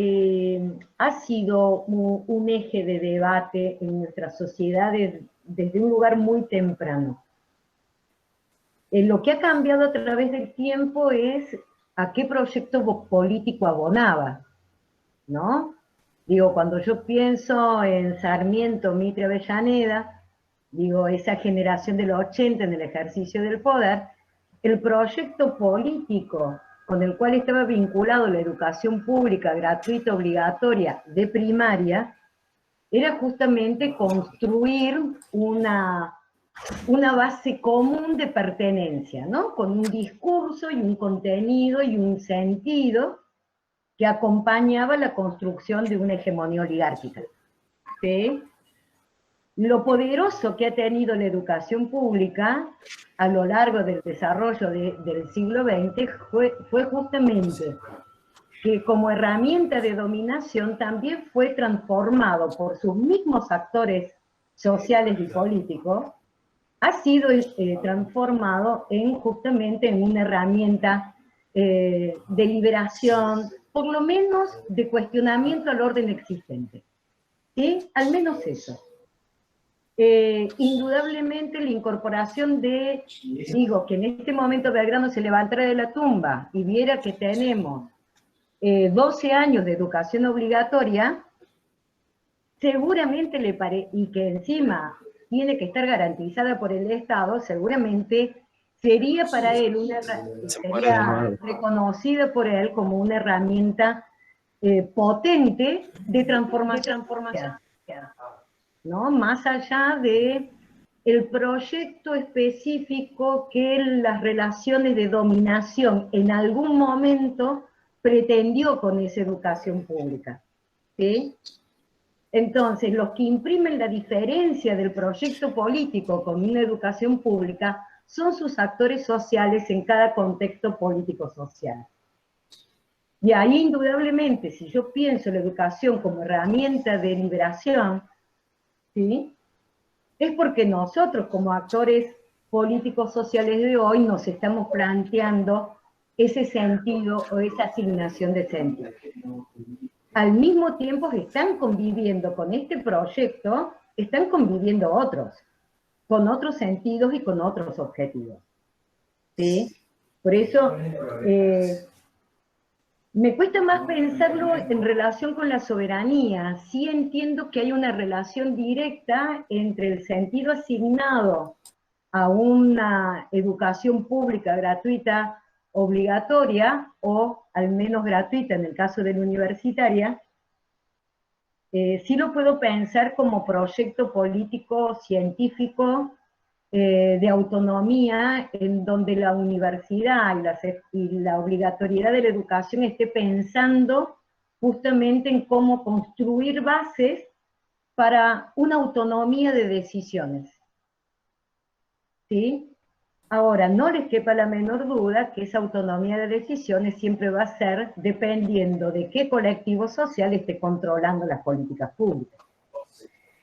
[SPEAKER 3] ha sido un eje de debate en nuestras sociedades desde un lugar muy temprano. Lo que ha cambiado a través del tiempo es a qué proyecto político abonaba, ¿no? Digo, cuando yo pienso en Sarmiento, Mitre, Avellaneda, digo, esa generación de los 80 en el ejercicio del poder, el proyecto político con el cual estaba vinculado la educación pública gratuita, obligatoria, de primaria, era justamente construir una base común de pertenencia, ¿no? Con un discurso y un contenido y un sentido que acompañaba la construcción de una hegemonía oligárquica. ¿Sí? Lo poderoso que ha tenido la educación pública a lo largo del desarrollo del siglo XX fue justamente que como herramienta de dominación también fue transformado por sus mismos actores sociales y políticos, ha sido transformado justamente en una herramienta de liberación, por lo menos de cuestionamiento al orden existente. ¿Sí? Al menos eso. Indudablemente la incorporación digo, que en este momento Belgrano se levantara de la tumba y viera que tenemos 12 años de educación obligatoria, seguramente y que encima tiene que estar garantizada por el Estado, seguramente sería para él sería reconocida por él como una herramienta potente de transformación, ¿no? Más allá de el proyecto específico que las relaciones de dominación en algún momento pretendió con esa educación pública, ¿sí? Entonces, los que imprimen la diferencia del proyecto político con una educación pública son sus actores sociales en cada contexto político-social. Y ahí, indudablemente, si yo pienso la educación como herramienta de liberación, ¿sí?, es porque nosotros, como actores políticos sociales de hoy, nos estamos planteando ese sentido o esa asignación de sentido. Al mismo tiempo que están conviviendo con este proyecto, están conviviendo otros, con otros sentidos y con otros objetivos, ¿sí? Por eso, me cuesta más pensarlo en relación con la soberanía. Sí entiendo que hay una relación directa entre el sentido asignado a una educación pública gratuita obligatoria, o al menos gratuita en el caso de la universitaria. Sí lo puedo pensar como proyecto político, científico, de autonomía, en donde la universidad y la obligatoriedad de la educación esté pensando justamente en cómo construir bases para una autonomía de decisiones, ¿sí? Ahora, no les quepa la menor duda que esa autonomía de decisiones siempre va a ser dependiendo de qué colectivo social esté controlando las políticas públicas.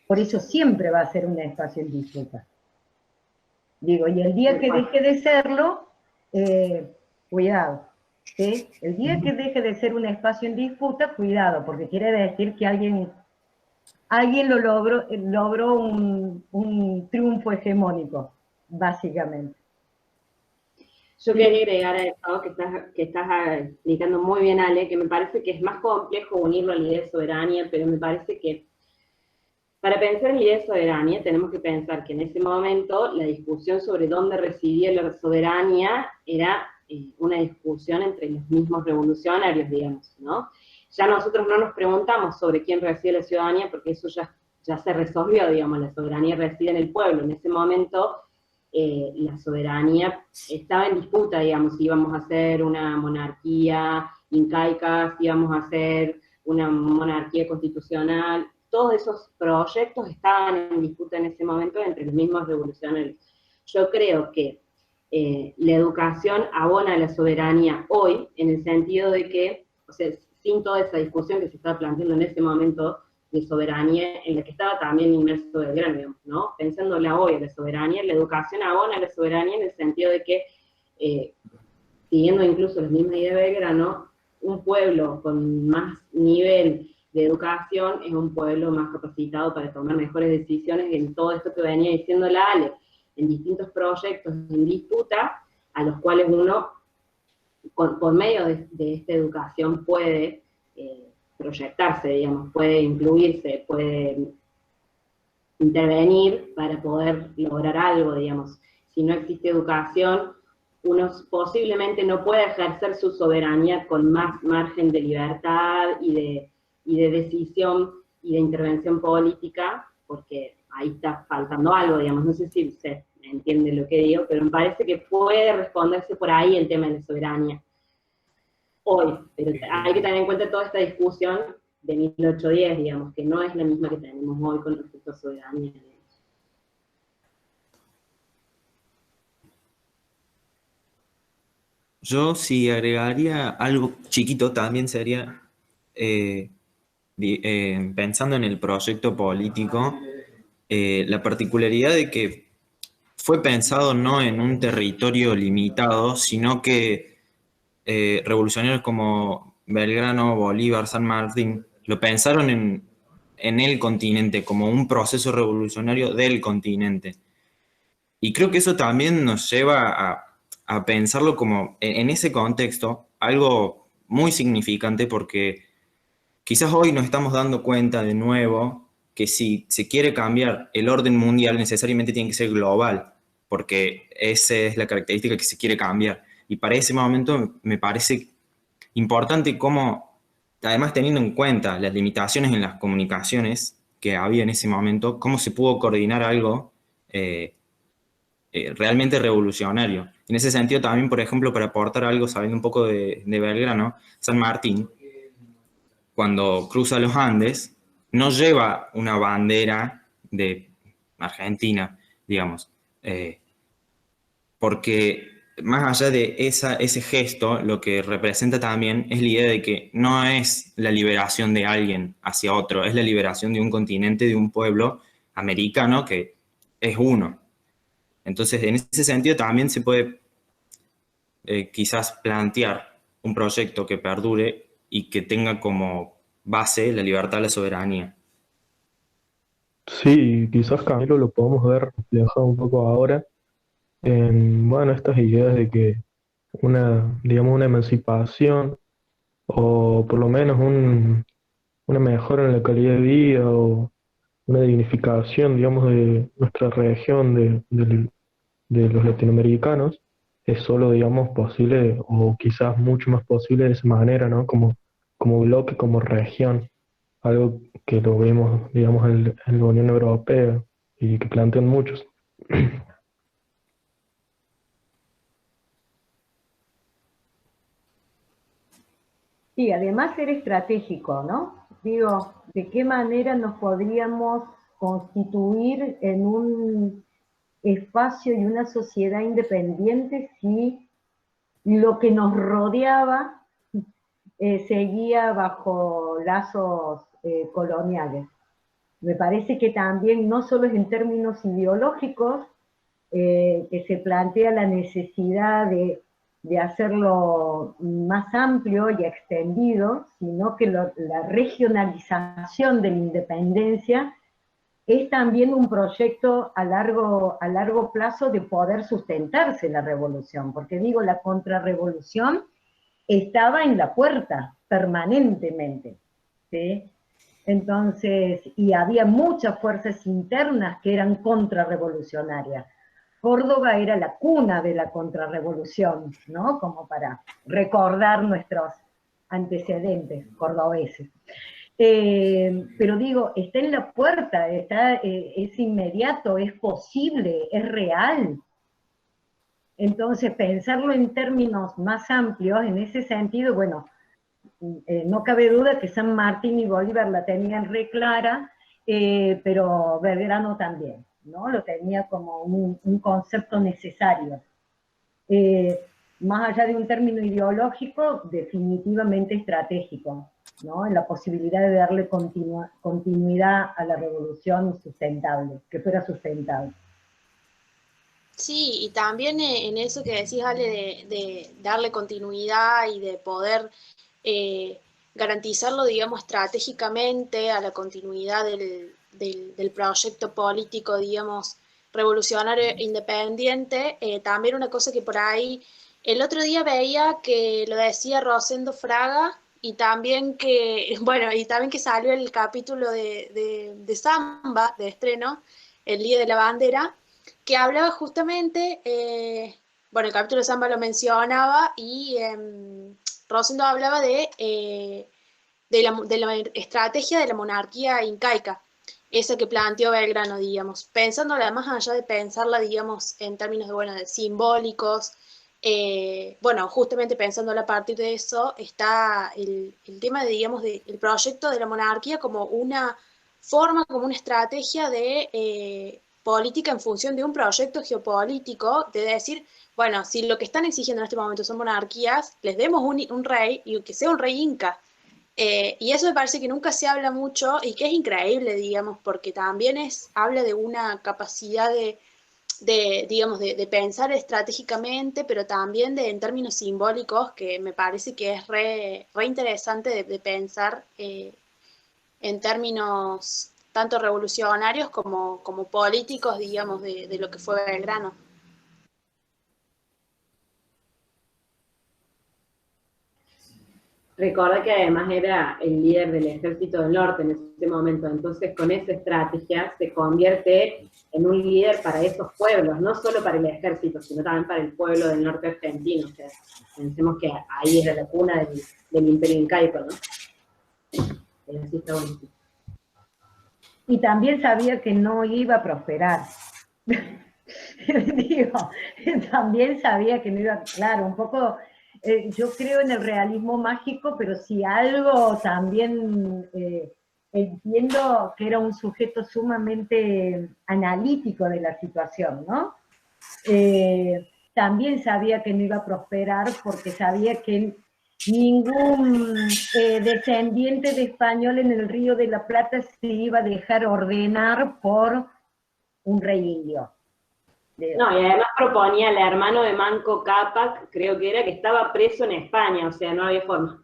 [SPEAKER 3] Por eso siempre va a ser un espacio en disputa. Digo, y el día que deje de serlo, cuidado, ¿sí? El día que deje de ser un espacio en disputa, cuidado, porque quiere decir que alguien logró un triunfo hegemónico, básicamente.
[SPEAKER 4] Yo quería agregar a esto que estás explicando muy bien, Ale, que me parece que es más complejo unirlo a la idea de soberanía, pero me parece que para pensar en la idea de soberanía tenemos que pensar que en ese momento la discusión sobre dónde residía la soberanía era una discusión entre los mismos revolucionarios, digamos, ¿no? Ya nosotros no nos preguntamos sobre quién reside la ciudadanía, porque eso ya se resolvió, digamos, la soberanía reside en el pueblo. En ese momento la soberanía estaba en disputa, digamos, si íbamos a hacer una monarquía incaica, si íbamos a hacer una monarquía constitucional. Todos esos proyectos estaban en disputa en ese momento entre los mismos revolucionarios. Yo creo que la educación abona a la soberanía hoy, en el sentido de que, o sea, sin toda esa discusión que se estaba planteando en ese momento de soberanía, en la que estaba también inmerso Belgrano, digamos, ¿no? Pensándola hoy, la soberanía, la educación abona a la soberanía en el sentido de que, siguiendo incluso las mismas ideas de Belgrano, un pueblo con más nivel de educación es un pueblo más capacitado para tomar mejores decisiones, en todo esto que venía diciendo la Ale, en distintos proyectos en disputa, a los cuales uno, por medio de esta educación, puede proyectarse, digamos, puede incluirse, puede intervenir para poder lograr algo, digamos. Si no existe educación, uno posiblemente no puede ejercer su soberanía con más margen de libertad y de decisión y de intervención política, porque ahí está faltando algo, digamos. No sé si se entiende lo que digo, pero me parece que puede responderse por ahí el tema de la soberanía hoy, pero hay que tener en cuenta toda esta discusión de 1810, digamos, que no es la misma que tenemos hoy con respecto a soberanía.
[SPEAKER 2] Yo sí agregaría algo chiquito, también sería, pensando en el proyecto político, la particularidad de que fue pensado no en un territorio limitado, sino que revolucionarios como Belgrano, Bolívar, San Martín, lo pensaron en el continente, como un proceso revolucionario del continente. Y creo que eso también nos lleva a pensarlo como, en ese contexto, algo muy significante, porque quizás hoy nos estamos dando cuenta de nuevo que si se quiere cambiar el orden mundial, necesariamente tiene que ser global, porque esa es la característica que se quiere cambiar. Y para ese momento me parece importante cómo además teniendo en cuenta las limitaciones en las comunicaciones que había en ese momento, cómo se pudo coordinar algo realmente revolucionario. En ese sentido también, por ejemplo, para aportar algo, sabiendo un poco de Belgrano, San Martín, cuando cruza los Andes, no lleva una bandera de Argentina, digamos, porque más allá de ese gesto, lo que representa también es la idea de que no es la liberación de alguien hacia otro, es la liberación de un continente, de un pueblo americano que es uno. Entonces, en ese sentido también se puede quizás plantear un proyecto que perdure y que tenga como base la libertad, la soberanía.
[SPEAKER 7] Sí, quizás Camilo lo podemos ver reflejado un poco ahora en, bueno, estas ideas de que digamos, una emancipación o por lo menos una mejora en la calidad de vida o una dignificación, digamos, de nuestra región, de los latinoamericanos, es solo, digamos, posible o quizás mucho más posible de esa manera, ¿no? Como bloque, como región, algo que lo vemos, digamos, en la Unión Europea y que plantean muchos.
[SPEAKER 3] Sí, además ser estratégico, ¿no? Digo, ¿de qué manera nos podríamos constituir en un espacio y una sociedad independiente si lo que nos rodeaba seguía bajo lazos coloniales? Me parece que también no solo es en términos ideológicos que se plantea la necesidad de hacerlo más amplio y extendido, sino que la regionalización de la independencia es también un proyecto a largo plazo de poder sustentarse la revolución, porque digo, la contrarrevolución estaba en la puerta permanentemente, ¿sí? Entonces, y había muchas fuerzas internas que eran contrarrevolucionarias. Córdoba era la cuna de la contrarrevolución, ¿no? Como para recordar nuestros antecedentes cordobeses. Pero digo, está en la puerta, es inmediato, es posible, es real. Entonces, pensarlo en términos más amplios, en ese sentido, bueno, no cabe duda que San Martín y Bolívar la tenían re clara, pero Belgrano también, ¿no? Lo tenía como un concepto necesario. Más allá de un término ideológico, definitivamente estratégico, ¿no? La posibilidad de darle continuidad a la revolución sustentable, que fuera sustentable.
[SPEAKER 1] Sí, y también en eso que decís, Ale, de darle continuidad y de poder garantizarlo, digamos, estratégicamente a la continuidad del proyecto político, digamos, revolucionario e independiente. También una cosa que por ahí, el otro día veía que lo decía Rosendo Fraga, y también que, bueno, y también que salió el capítulo de Samba, de estreno, el Día de la Bandera, que hablaba justamente, bueno, el capítulo de Samba lo mencionaba, y Rosendo hablaba de la estrategia de la monarquía incaica, esa que planteó Belgrano, digamos, pensándola más allá de pensarla, digamos, en términos de, bueno, de simbólicos, bueno, justamente pensándola a partir de eso, está el tema de, digamos, el proyecto de la monarquía como una forma, como una estrategia de política en función de un proyecto geopolítico, de decir, bueno, si lo que están exigiendo en este momento son monarquías, les demos un rey, y que sea un rey inca. Y eso me parece que nunca se habla mucho y que es increíble, digamos, porque también habla de una capacidad digamos, de pensar estratégicamente, pero también en términos simbólicos, que me parece que es re interesante de pensar en términos tanto revolucionarios como políticos, digamos, de lo que fue Belgrano.
[SPEAKER 4] Recuerda que además era el líder del ejército del norte en ese momento, entonces con esa estrategia se convierte en un líder para esos pueblos, no solo para el ejército, sino también para el pueblo del norte argentino. O sea, pensemos que ahí era la cuna del imperio incaico, ¿no? que así está bueno.
[SPEAKER 3] Y también sabía que no iba a prosperar. Digo, también sabía que no iba, claro, un poco, yo creo en el realismo mágico, pero si algo también entiendo que era un sujeto sumamente analítico de la situación, ¿no? También sabía que no iba a prosperar porque sabía que ningún descendiente de español en el Río de la Plata se iba a dejar ordenar por un rey indio.
[SPEAKER 4] No, y además proponía al hermano de Manco Cápac, creo que era, que estaba preso en España, o sea, no había forma.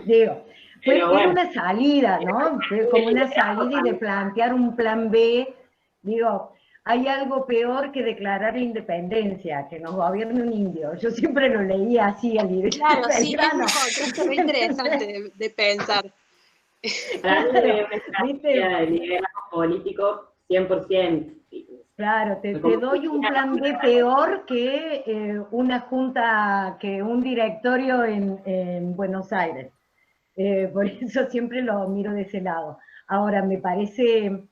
[SPEAKER 3] Digo,
[SPEAKER 4] Pero bueno,
[SPEAKER 3] era una salida, ¿no? Fue como una salida y de plantear un plan B. Digo, hay algo peor que declarar la independencia, que nos gobierne un indio. Yo siempre lo leía así al líder.
[SPEAKER 1] Claro, sí, es un contraste muy interesante de pensar.
[SPEAKER 4] para mí
[SPEAKER 3] Claro,
[SPEAKER 4] es una estrategia de liderazgo político 100%.
[SPEAKER 3] Claro, te doy un plan B peor que una junta, que un directorio en Buenos Aires. Por eso siempre lo miro de ese lado. Ahora, me parece,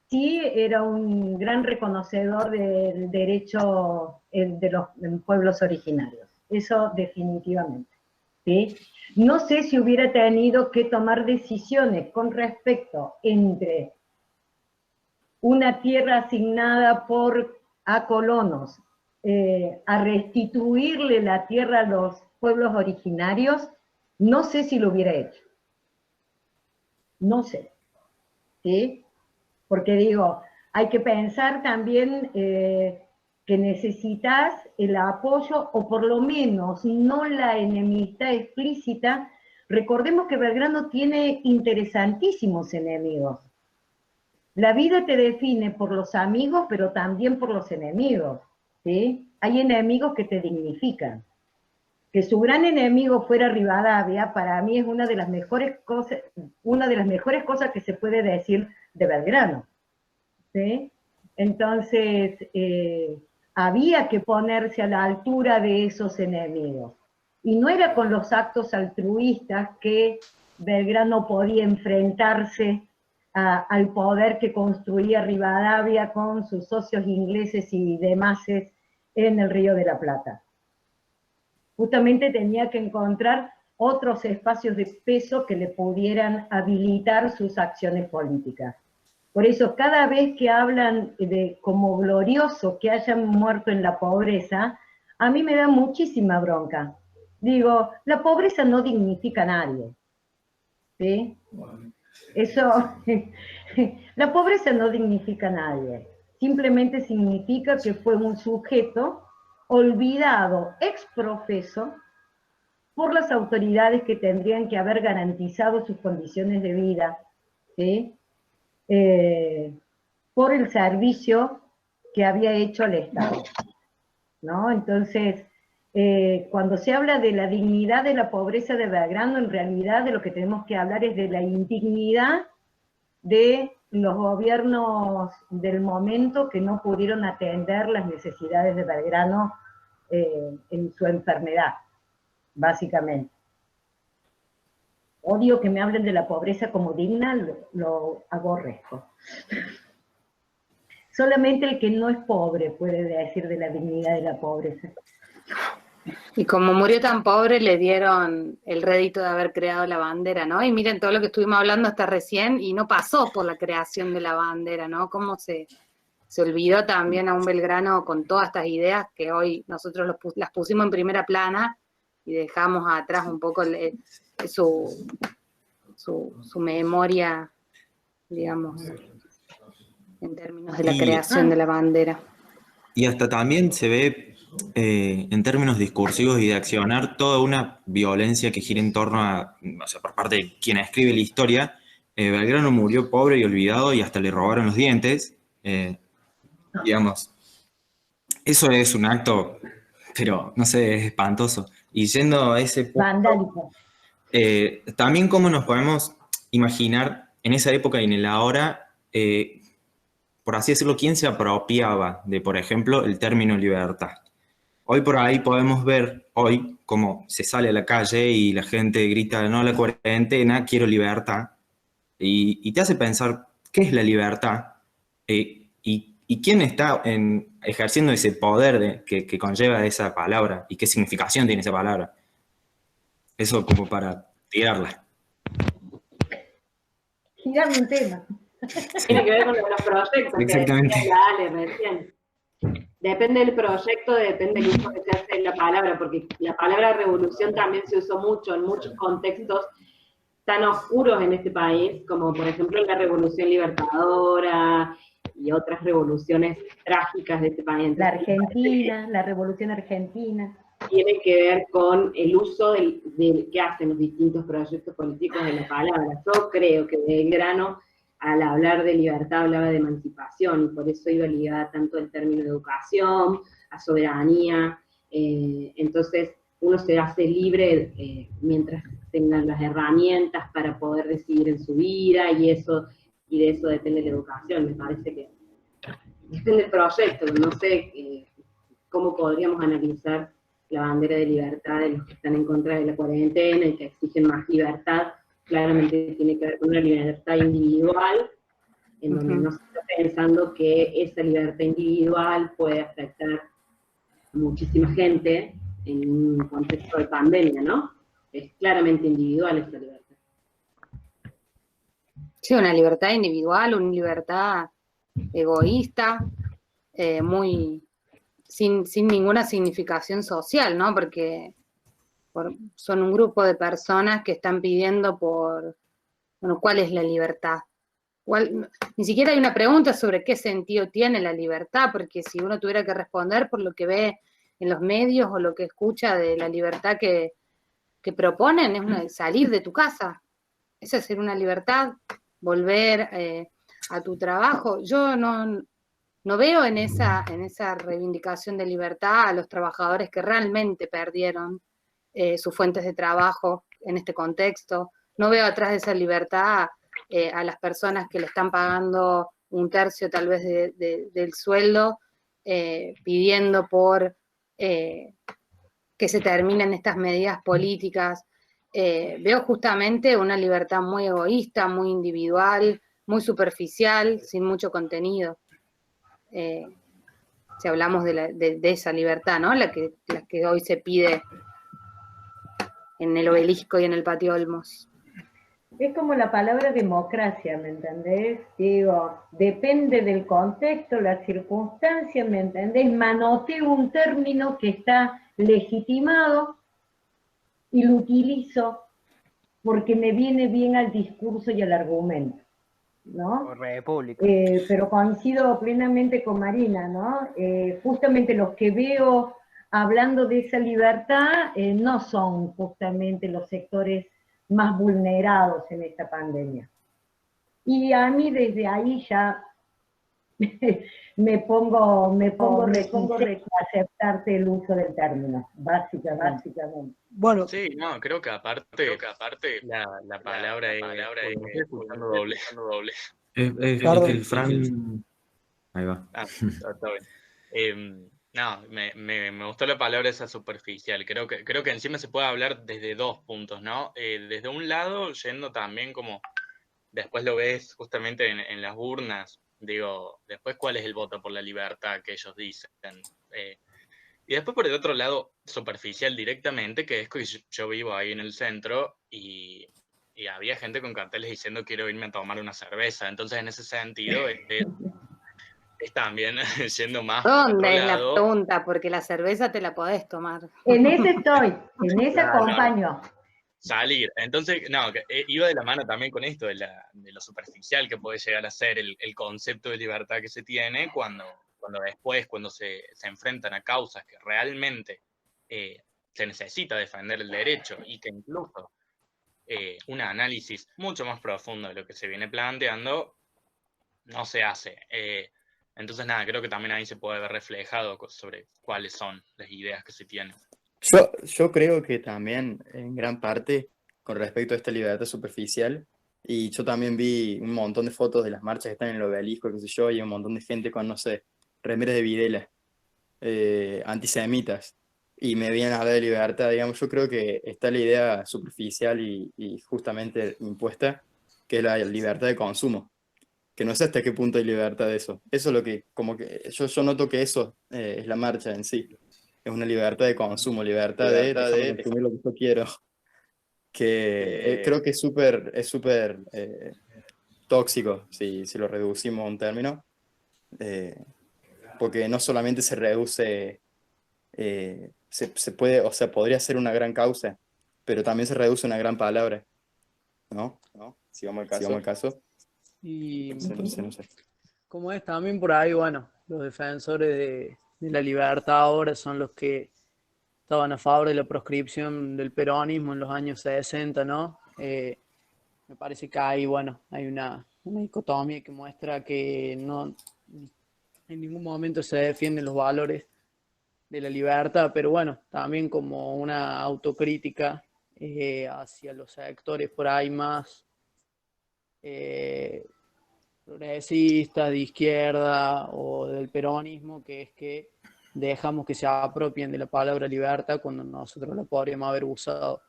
[SPEAKER 3] sí, era un gran reconocedor del derecho de los pueblos originarios. Eso definitivamente. ¿Sí? No sé si hubiera tenido que tomar decisiones con respecto entre una tierra asignada a colonos, a restituirle la tierra a los pueblos originarios, no sé si lo hubiera hecho. No sé. ¿Sí? Porque digo, hay que pensar también que necesitas el apoyo, o por lo menos no la enemistad explícita. Recordemos que Belgrano tiene interesantísimos enemigos. La vida te define por los amigos, pero también por los enemigos, ¿sí? Hay enemigos que te dignifican. Que su gran enemigo fuera Rivadavia, para mí es una de las mejores cosas que se puede decir de Belgrano, ¿sí? Entonces, había que ponerse a la altura de esos enemigos. Y no era con los actos altruistas que Belgrano podía enfrentarse al poder que construía Rivadavia con sus socios ingleses y demás en el Río de la Plata. Justamente tenía que encontrar otros espacios de peso que le pudieran habilitar sus acciones políticas. Por eso, cada vez que hablan de como glorioso que hayan muerto en la pobreza, a mí me da muchísima bronca. Digo, la pobreza no dignifica a nadie, ¿sí? Eso, la pobreza no dignifica a nadie, simplemente significa que fue un sujeto olvidado ex profeso por las autoridades que tendrían que haber garantizado sus condiciones de vida, ¿sí? Por el servicio que había hecho al Estado, ¿no? Entonces, cuando se habla de la dignidad de la pobreza de Belgrano, en realidad de lo que tenemos que hablar es de la indignidad de los gobiernos del momento que no pudieron atender las necesidades de Belgrano en su enfermedad, básicamente. Odio que me hablen de la pobreza como digna, lo aborrezco. Solamente el que no es pobre puede decir de la dignidad de la pobreza.
[SPEAKER 5] Y como murió tan pobre, le dieron el rédito de haber creado la bandera, ¿no? Y miren todo lo que estuvimos hablando hasta recién, y no pasó por la creación de la bandera, ¿no? Cómo se olvidó también a un Belgrano con todas estas ideas que hoy nosotros las pusimos en primera plana y dejamos atrás un poco su memoria, digamos, en términos de la creación de la bandera.
[SPEAKER 2] Y hasta también se ve, en términos discursivos y de accionar, toda una violencia que gira en torno a, o sea, por parte de quien escribe la historia. Belgrano murió pobre y olvidado y hasta le robaron los dientes. Digamos, eso es un acto, pero no sé, es espantoso. Y yendo a ese punto,
[SPEAKER 3] Vandálico.
[SPEAKER 2] también cómo nos podemos imaginar en esa época y en el ahora, por así decirlo, quién se apropiaba de, por ejemplo, el término libertad. hoy por ahí podemos ver, hoy, cómo se sale a la calle y la gente grita, no a la cuarentena, quiero libertad. Y te hace pensar, ¿qué es la libertad? Y quién está ejerciendo ese poder que conlleva esa palabra y qué significación tiene esa palabra. Eso como para tirarla.
[SPEAKER 3] Girarme un tema.
[SPEAKER 4] Tiene que ver con los proyectos
[SPEAKER 2] Exactamente.
[SPEAKER 4] que decía la Ale recién. Depende del proyecto, depende del uso que se hace de la palabra, porque la palabra revolución también se usó mucho en muchos contextos tan oscuros en este país, como por ejemplo la Revolución Libertadora y otras revoluciones trágicas de este país. Entonces,
[SPEAKER 3] La Argentina, la Revolución Argentina.
[SPEAKER 4] Tiene que ver con el uso que hacen los distintos proyectos políticos de la palabra. Yo creo que Belgrano, al hablar de libertad, hablaba de emancipación, y por eso iba ligada tanto el término de educación, a soberanía. Entonces, uno se hace libre mientras tengan las herramientas para poder decidir en su vida, y de eso depende la educación. Me parece que depende del proyecto. No sé cómo podríamos analizar la bandera de libertad de los que están en contra de la cuarentena y que exigen más libertad. Claramente tiene que ver con una libertad individual, en donde no se está pensando que esa libertad individual puede afectar a muchísima gente en un contexto de pandemia, ¿no? Es claramente individual esa libertad.
[SPEAKER 5] Sí, una libertad individual, una libertad egoísta, muy sin ninguna significación social, ¿no? Porque son un grupo de personas que están pidiendo ¿cuál es la libertad? Ni siquiera hay una pregunta sobre qué sentido tiene la libertad, porque si uno tuviera que responder por lo que ve en los medios o lo que escucha de la libertad que proponen, es salir de tu casa. Esa es ser una libertad, volver a tu trabajo. Yo no veo en esa reivindicación de libertad a los trabajadores que realmente perdieron sus fuentes de trabajo en este contexto. No veo atrás de esa libertad a las personas que le están pagando un tercio tal vez del sueldo, pidiendo por que se terminen estas medidas políticas. Veo justamente una libertad muy egoísta, muy individual, muy superficial, sin mucho contenido. Si hablamos de esa libertad, ¿no? La que hoy se pide en el Obelisco y en el Patio Olmos.
[SPEAKER 3] Es como la palabra democracia, ¿me entendés? Digo, depende del contexto, las circunstancias, ¿me entendés? Manoteo un término que está legitimado y lo utilizo porque me viene bien al discurso y al argumento, ¿no?
[SPEAKER 8] República.
[SPEAKER 3] Pero coincido plenamente con Marina, ¿no? Justamente los que veo hablando de esa libertad no son justamente los sectores más vulnerados en esta pandemia. Y a mí desde ahí ya me pongo reticente a aceptarte el uso del término, básicamente.
[SPEAKER 6] Bueno, sí, no, creo que aparte la palabra es escuchando doble.
[SPEAKER 2] Es que el Fran... Ahí va.
[SPEAKER 6] Está bien. No, me gustó la palabra esa superficial. Creo que encima se puede hablar desde dos puntos, ¿no? Desde un lado, yendo también como, después lo ves justamente en las urnas, digo, después cuál es el voto por la libertad que ellos dicen. Y después por el otro lado, superficial directamente, que es que yo vivo ahí en el centro y había gente con carteles diciendo quiero irme a tomar una cerveza. Entonces en ese sentido es también yendo más por otro
[SPEAKER 5] ¿Dónde es la
[SPEAKER 6] lado.
[SPEAKER 5] pregunta? Porque la cerveza te la podés tomar.
[SPEAKER 3] En ese estoy, en ese acompaño.
[SPEAKER 6] Salir. Entonces, no, iba de la mano también con esto de lo superficial que puede llegar a ser el concepto de libertad que se tiene cuando después, cuando se enfrentan a causas que realmente se necesita defender el derecho y que incluso un análisis mucho más profundo de lo que se viene planteando no se hace. Entonces, nada, creo que también ahí se puede ver reflejado sobre cuáles son las ideas que se tienen.
[SPEAKER 9] Yo creo que también, en gran parte, con respecto a esta libertad superficial, y yo también vi un montón de fotos de las marchas que están en el Obelisco, qué sé yo, y un montón de gente con, no sé, remeras de Videla. antisemitas. Y me vienen a hablar de libertad, digamos. Yo creo que está la idea superficial y justamente impuesta, que es la libertad de consumo. Que no sé hasta qué punto hay libertad de eso. Eso es lo que, como que yo noto que eso es la marcha en sí. Es una libertad de consumo, libertad de consumir lo que yo quiero. Que creo que es súper tóxico, si lo reducimos a un término. Porque no solamente se reduce, se puede, o sea, podría ser una gran causa, pero también se reduce una gran palabra, ¿no? Si vamos al caso.
[SPEAKER 10] Y
[SPEAKER 9] Entonces, no sé.
[SPEAKER 10] como es también por ahí, bueno, los defensores de la libertad ahora son los que estaban a favor de la proscripción del peronismo en los años 60, ¿no? Me parece que ahí, bueno, hay una dicotomía que muestra que no en ningún momento se defienden los valores de la libertad, pero bueno, también como una autocrítica hacia los sectores por ahí más progresistas, de izquierda o del peronismo, que es que dejamos que se apropien de la palabra libertad cuando nosotros la podríamos haber usado.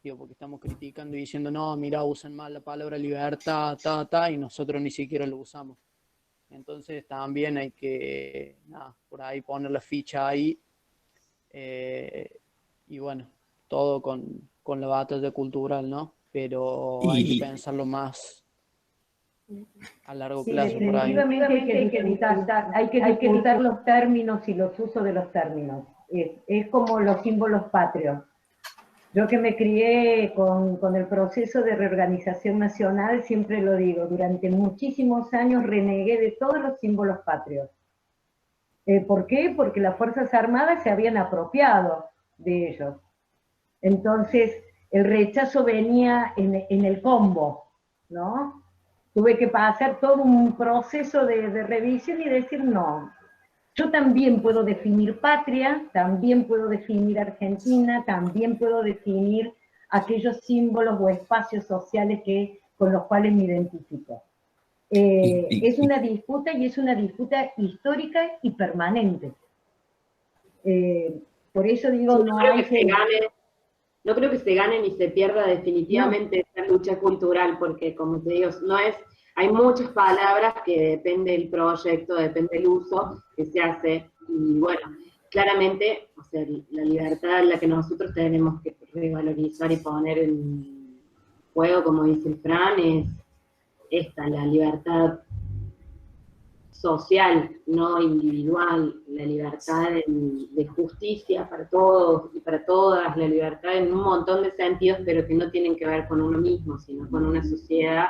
[SPEAKER 10] Digo, porque estamos criticando y diciendo, no, mira, usan mal la palabra libertad, y nosotros ni siquiera lo usamos. Entonces también hay que, por ahí poner la ficha ahí. Y bueno, todo con la batalla cultural, ¿no? Pero hay que pensarlo más a largo plazo por ahí.
[SPEAKER 3] Definitivamente hay que disfrutar los términos y los usos de los términos. Es como los símbolos patrios. Yo que me crié con el proceso de reorganización nacional, siempre lo digo, durante muchísimos años renegué de todos los símbolos patrios. ¿Por qué? Porque las Fuerzas Armadas se habían apropiado de ellos. Entonces, el rechazo venía en el combo, ¿no? Tuve que pasar todo un proceso de revisión y decir, no, yo también puedo definir patria, también puedo definir Argentina, también puedo definir aquellos símbolos o espacios sociales con los cuales me identifico. Es una disputa y es una disputa histórica y permanente. Por eso digo,
[SPEAKER 4] no creo que se gane ni se pierda definitivamente esta lucha cultural, porque como te digo, hay muchas palabras que depende del proyecto, depende del uso que se hace, y bueno, claramente, o sea, la libertad la que nosotros tenemos que revalorizar y poner en juego, como dice el Fran, es esta, la libertad social, no individual, la libertad de justicia para todos y para todas, la libertad en un montón de sentidos, pero que no tienen que ver con uno mismo, sino con una sociedad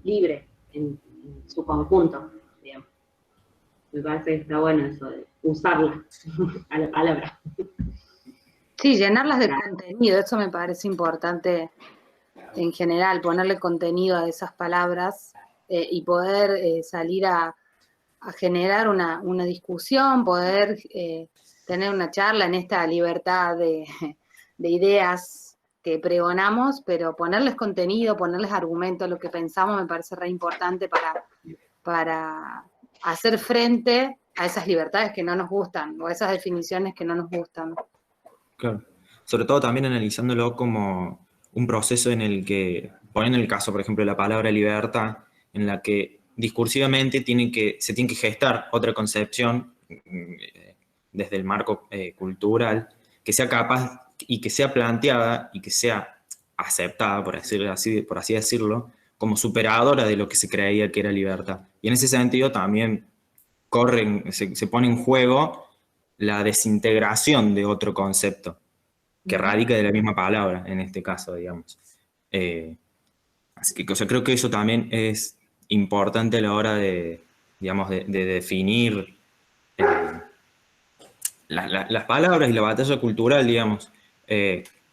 [SPEAKER 4] libre en su conjunto, digamos. Me parece que está bueno eso de usarla a la palabra.
[SPEAKER 5] Sí, llenarlas de contenido, eso me parece importante en general, ponerle contenido a esas palabras y poder salir a generar una discusión, poder tener una charla en esta libertad de ideas que pregonamos, pero ponerles contenido, ponerles argumentos, lo que pensamos me parece re importante para hacer frente a esas libertades que no nos gustan, o a esas definiciones que no nos gustan.
[SPEAKER 2] Claro, sobre todo también analizándolo como un proceso en el que, poniendo el caso, por ejemplo, de la palabra libertad, en la que discursivamente se tiene que gestar otra concepción desde el marco cultural, que sea capaz y que sea planteada y que sea aceptada, por así decirlo, como superadora de lo que se creía que era libertad. Y en ese sentido también se pone en juego la desintegración de otro concepto, que radica de la misma palabra, en este caso, digamos. Así que creo que eso también es importante a la hora de definir las palabras y la batalla cultural, digamos.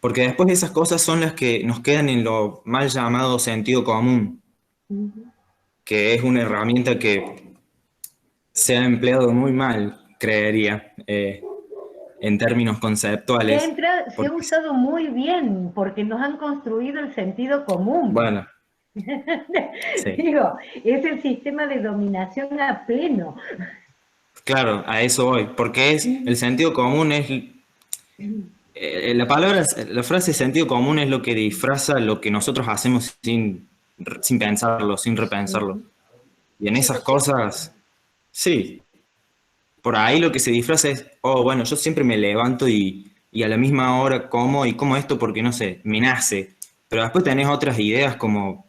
[SPEAKER 2] Porque después esas cosas son las que nos quedan en lo mal llamado sentido común, que es una herramienta que se ha empleado muy mal, creería, en términos conceptuales.
[SPEAKER 3] Se ha usado muy bien, porque nos han construido el sentido común.
[SPEAKER 2] Bueno. Sí.
[SPEAKER 3] Digo, es el sistema de dominación a pleno.
[SPEAKER 2] Claro, a eso voy, porque es el sentido común es la frase sentido común es lo que disfraza lo que nosotros hacemos sin pensarlo, sin repensarlo. Y en
[SPEAKER 1] Sin
[SPEAKER 2] esas
[SPEAKER 1] reflexión.
[SPEAKER 2] cosas, sí, por ahí lo que se disfraza es, oh, bueno, yo siempre me levanto y a la misma hora como y como esto porque no sé, me nace. Pero después tenés otras ideas como,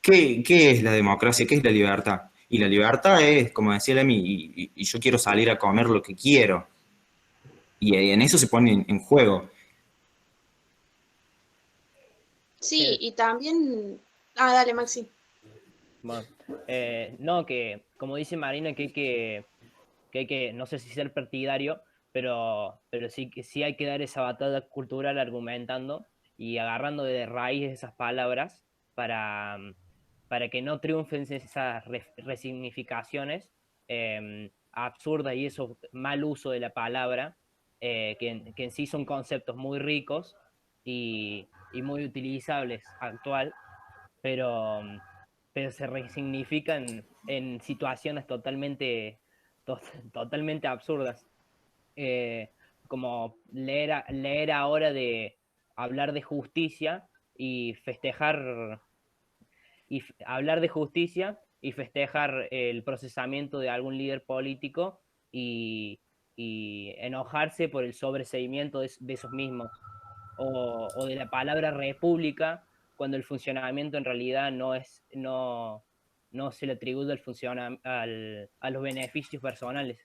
[SPEAKER 2] ¿qué es la democracia? ¿Qué es la libertad? Y la libertad es, como decía Lemmy, y yo quiero salir a comer lo que quiero. Y en eso se pone en juego.
[SPEAKER 1] Sí, y también... Ah, dale, Maxi.
[SPEAKER 8] Bueno, no, que como dice Marina, que hay que, no sé si ser partidario, pero sí que sí hay que dar esa batalla cultural argumentando y agarrando de raíz esas palabras para, para que no triunfen esas resignificaciones absurdas y eso mal uso de la palabra, que en sí son conceptos muy ricos y muy utilizables actual, pero, pero se resignifican en situaciones to- totalmente absurdas. Eh, Como leer ahora de hablar de justicia y festejar, hablar de justicia y festejar el procesamiento de algún líder político y enojarse por el sobreseimiento de esos mismos o de la palabra república, cuando el funcionamiento en realidad no se le atribuye a los beneficios personales.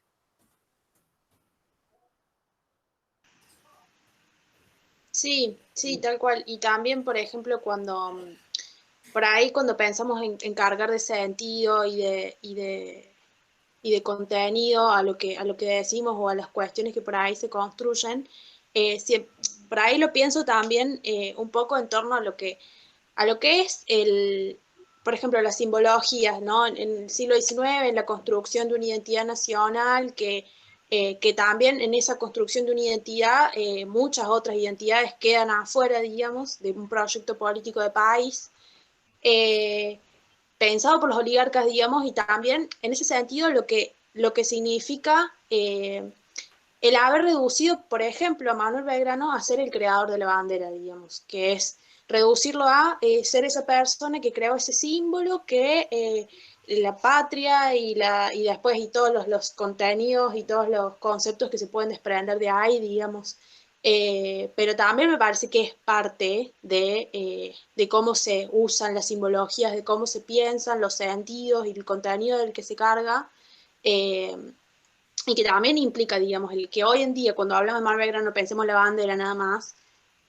[SPEAKER 1] Sí, sí, tal cual. Y también, por ejemplo, cuando por ahí cuando pensamos en cargar de sentido y de contenido a lo que decimos o a las cuestiones que por ahí se construyen, por ahí lo pienso también un poco en torno a lo que es por ejemplo, las simbologías, ¿no? En el siglo XIX, en la construcción de una identidad nacional, que también en esa construcción de una identidad, muchas otras identidades quedan afuera, digamos, de un proyecto político de país. Eh, Pensado por los oligarcas, digamos, y también en ese sentido lo que significa el haber reducido, por ejemplo, a Manuel Belgrano a ser el creador de la bandera, digamos, que es reducirlo a ser esa persona que creó ese símbolo que la patria y después y todos los contenidos y todos los conceptos que se pueden desprender de ahí, digamos. Pero también me parece que es parte de cómo se usan las simbologías, de cómo se piensan los sentidos y el contenido del que se carga. Eh, y que también implica, digamos, el que hoy en día, cuando hablamos de Mar Belgrano, pensemos la bandera nada más,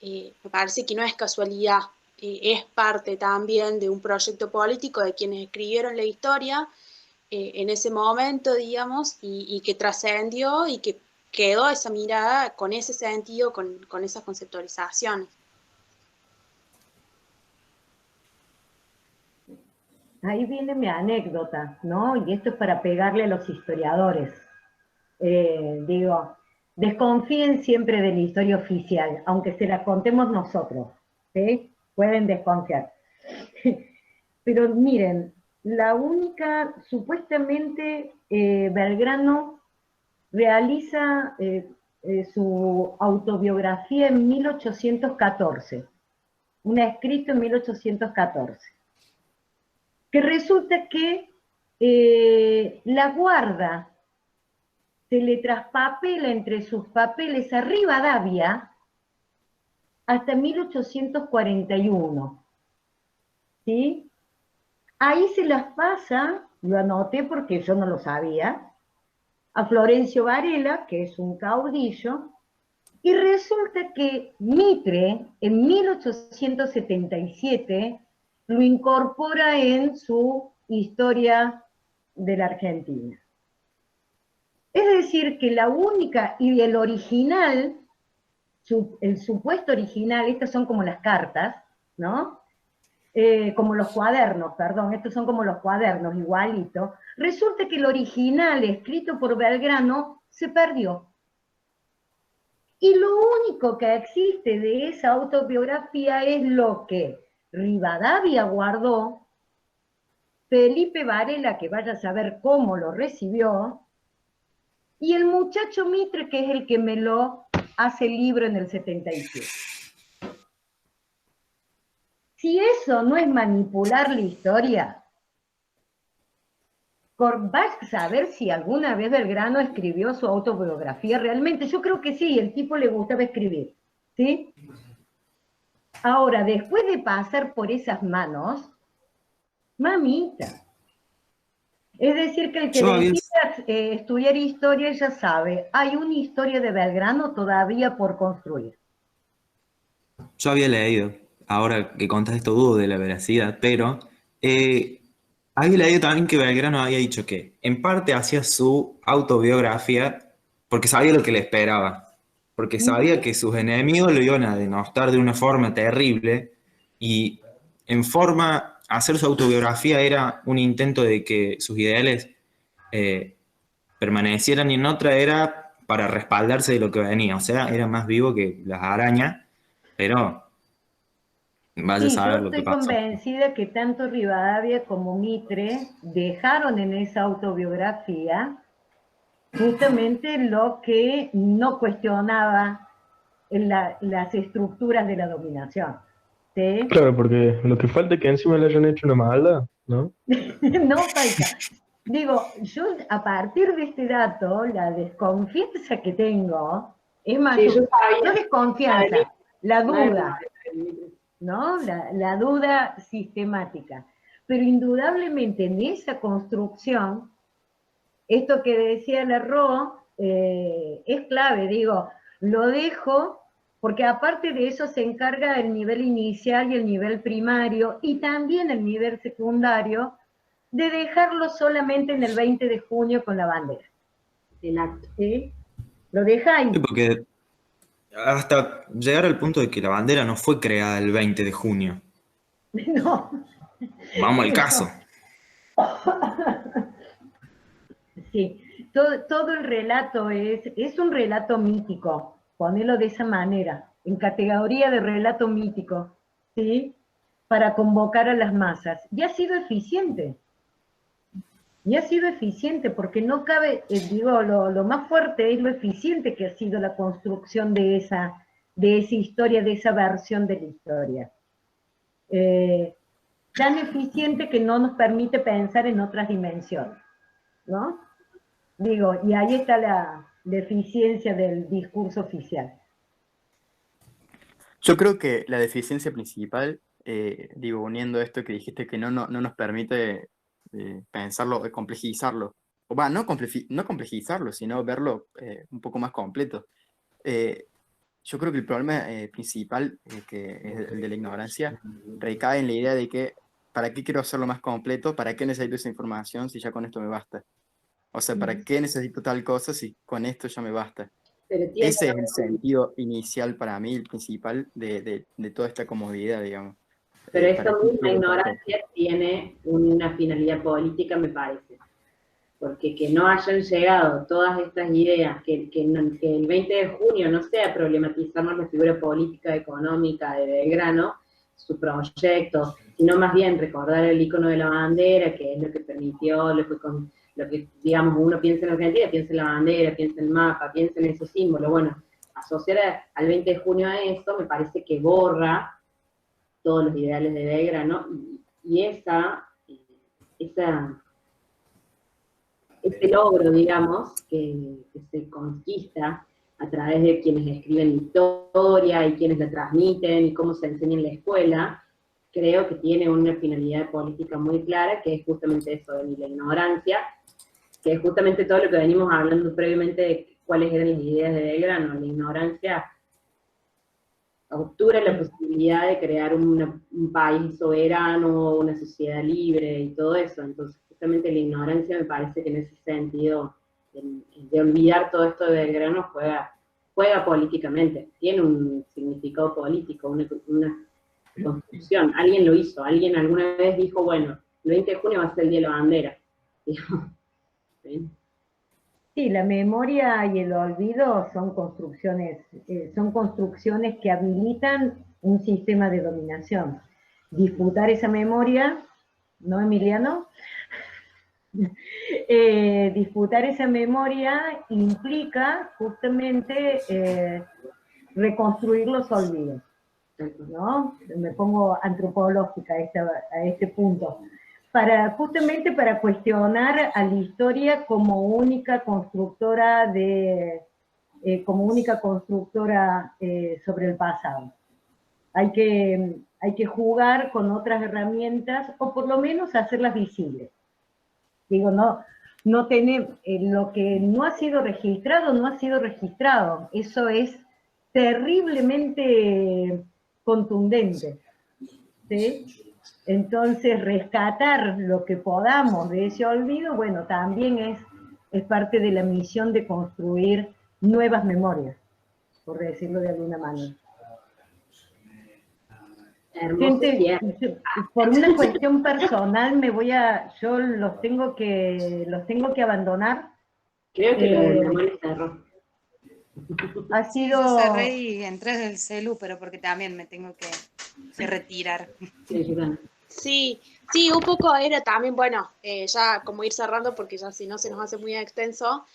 [SPEAKER 1] me parece que no es casualidad, es parte también de un proyecto político de quienes escribieron la historia en ese momento, digamos, y que trascendió y que quedó esa mirada con ese sentido, con esas conceptualizaciones.
[SPEAKER 3] Ahí viene mi anécdota, ¿no? Y esto es para pegarle a los historiadores. Digo, desconfíen siempre de la historia oficial, aunque se la contemos nosotros, ¿sí? Pueden desconfiar. Pero miren, la única, supuestamente Belgrano realiza su autobiografía en 1814, un escrito en 1814, que resulta que la guarda se le traspapela entre sus papeles a Rivadavia hasta 1841, ¿sí? Ahí se las pasa, lo anoté porque yo no lo sabía, a Florencio Varela, que es un caudillo, y resulta que Mitre, en 1877, lo incorpora en su historia de la Argentina. Es decir, que la única, y el original, el supuesto original, estas son como las cartas, ¿no? Como los cuadernos, perdón, estos son como los cuadernos, igualito. Resulta que el original, escrito por Belgrano, se perdió. Y lo único que existe de esa autobiografía es lo que Rivadavia guardó, Felipe Varela, que vaya a saber cómo lo recibió, y el muchacho Mitre, que es el que me lo hace libro en el 77. Si eso no es manipular la historia, vas a saber si alguna vez Belgrano escribió su autobiografía realmente. Yo creo que sí, el tipo le gustaba escribir, ¿sí? Ahora, después de pasar por esas manos, mamita. Es decir, que el que decida estudiar historia ya sabe, hay una historia de Belgrano todavía por construir.
[SPEAKER 2] Yo había leído, ahora que contás esto dudo de la veracidad, pero había leído también que Belgrano había dicho que en parte hacía su autobiografía porque sabía lo que le esperaba, porque sabía que sus enemigos lo iban a denostar de una forma terrible y en forma, hacer su autobiografía era un intento de que sus ideales permanecieran y en otra era para respaldarse de lo que venía, o sea, era más vivo que las arañas, pero vaya a
[SPEAKER 3] Sí, yo
[SPEAKER 2] saber lo que
[SPEAKER 3] estoy
[SPEAKER 2] pasó.
[SPEAKER 3] convencida que tanto Rivadavia como Mitre dejaron en esa autobiografía justamente lo que no cuestionaba las estructuras de la dominación. ¿Sí?
[SPEAKER 7] Claro, porque lo que falta es que encima le hayan hecho una maldad, ¿no?
[SPEAKER 3] No falta. Digo, yo a partir de este dato, la desconfianza que tengo, es más,
[SPEAKER 4] Sí, yo sabía.
[SPEAKER 3] no desconfianza, la duda,
[SPEAKER 4] Nadie-
[SPEAKER 3] ¿no? La duda sistemática. Pero indudablemente en esa construcción, esto que decía Larro es clave, digo, lo dejo porque aparte de eso se encarga el nivel inicial y el nivel primario y también el nivel secundario de dejarlo solamente en el 20 de junio con la bandera.
[SPEAKER 4] El acto.
[SPEAKER 3] ¿Sí? Lo deja ahí.
[SPEAKER 2] Sí, porque hasta llegar al punto de que la bandera no fue creada el 20 de junio.
[SPEAKER 3] No.
[SPEAKER 2] Vamos al caso.
[SPEAKER 3] Sí, todo el relato es un relato mítico, ponelo de esa manera, en categoría de relato mítico, ¿sí? Para convocar a las masas. Y ha sido eficiente. Y ha sido eficiente, porque no cabe, digo, lo más fuerte es lo eficiente que ha sido la construcción de esa historia, de esa versión de la historia. Tan eficiente que no nos permite pensar en otras dimensiones, ¿no? Digo, y ahí está la deficiencia del discurso oficial.
[SPEAKER 9] Yo creo que la deficiencia principal, digo, uniendo esto que dijiste que no nos permite pensarlo, complejizarlo, o va, no complejizarlo, sino verlo un poco más completo. Yo creo que el problema principal, que es el de la ignorancia, recae en la idea de que, ¿para qué quiero hacerlo más completo? ¿Para qué necesito esa información si ya con esto me basta? O sea, ¿para qué necesito tal cosa si con esto ya me basta?
[SPEAKER 4] Pero tiene
[SPEAKER 9] Ese es el sentido inicial para mí, el principal de toda esta comodidad, digamos.
[SPEAKER 4] Pero
[SPEAKER 9] ¿Para
[SPEAKER 4] esa
[SPEAKER 9] qué
[SPEAKER 4] misma
[SPEAKER 9] quiero tal cosa?
[SPEAKER 4] ignorancia tiene una finalidad política, me parece. Porque que no hayan llegado todas estas ideas, que el 20 de junio no sea problematizar más la figura política, económica de Belgrano, su proyecto, sino más bien recordar el icono de la bandera, que es lo que permitió, lo que, digamos, uno piensa en Argentina, piensa en la bandera, piensa en el mapa, piensa en esos símbolos. Bueno, asociar al 20 de junio a eso me parece que borra todos los ideales de Belgrano, y ese logro, digamos, que se conquista a través de quienes escriben historia y quienes la transmiten y cómo se enseña en la escuela, creo que tiene una finalidad política muy clara, que es justamente eso de la ignorancia, que es justamente todo lo que venimos hablando previamente de cuáles eran las ideas de Belgrano. La ignorancia obtura la posibilidad de crear un país soberano, una sociedad libre y todo eso. Entonces, justamente la ignorancia me parece que en ese sentido, de olvidar todo esto de Belgrano, juega políticamente. Tiene un significado político, una construcción. Alguien lo hizo, alguien alguna vez dijo, bueno, el 20 de junio va a ser el Día de la Bandera. ¿Sí?
[SPEAKER 3] Sí, la memoria y el olvido son construcciones que habilitan un sistema de dominación. Disputar esa memoria, ¿no, Emiliano? disputar esa memoria implica justamente reconstruir los olvidos, ¿no? Me pongo antropológica a este punto. Justamente para cuestionar a la historia como única constructora sobre el pasado. Hay que jugar con otras herramientas, o por lo menos hacerlas visibles. Digo, no tener, lo que no ha sido registrado, no ha sido registrado. Eso es terriblemente contundente, ¿sí? Entonces, rescatar lo que podamos de ese olvido, bueno, también es parte de la misión de construir nuevas memorias, por decirlo de alguna manera. Gente, por una cuestión personal yo los tengo que abandonar.
[SPEAKER 4] Creo que lo cerró.
[SPEAKER 3] Ha sido...
[SPEAKER 5] Yo cerré y entré del celu, pero porque también me tengo que retirar.
[SPEAKER 1] Sí, un poco era también, bueno, ya como ir cerrando porque ya si no se nos hace muy extenso.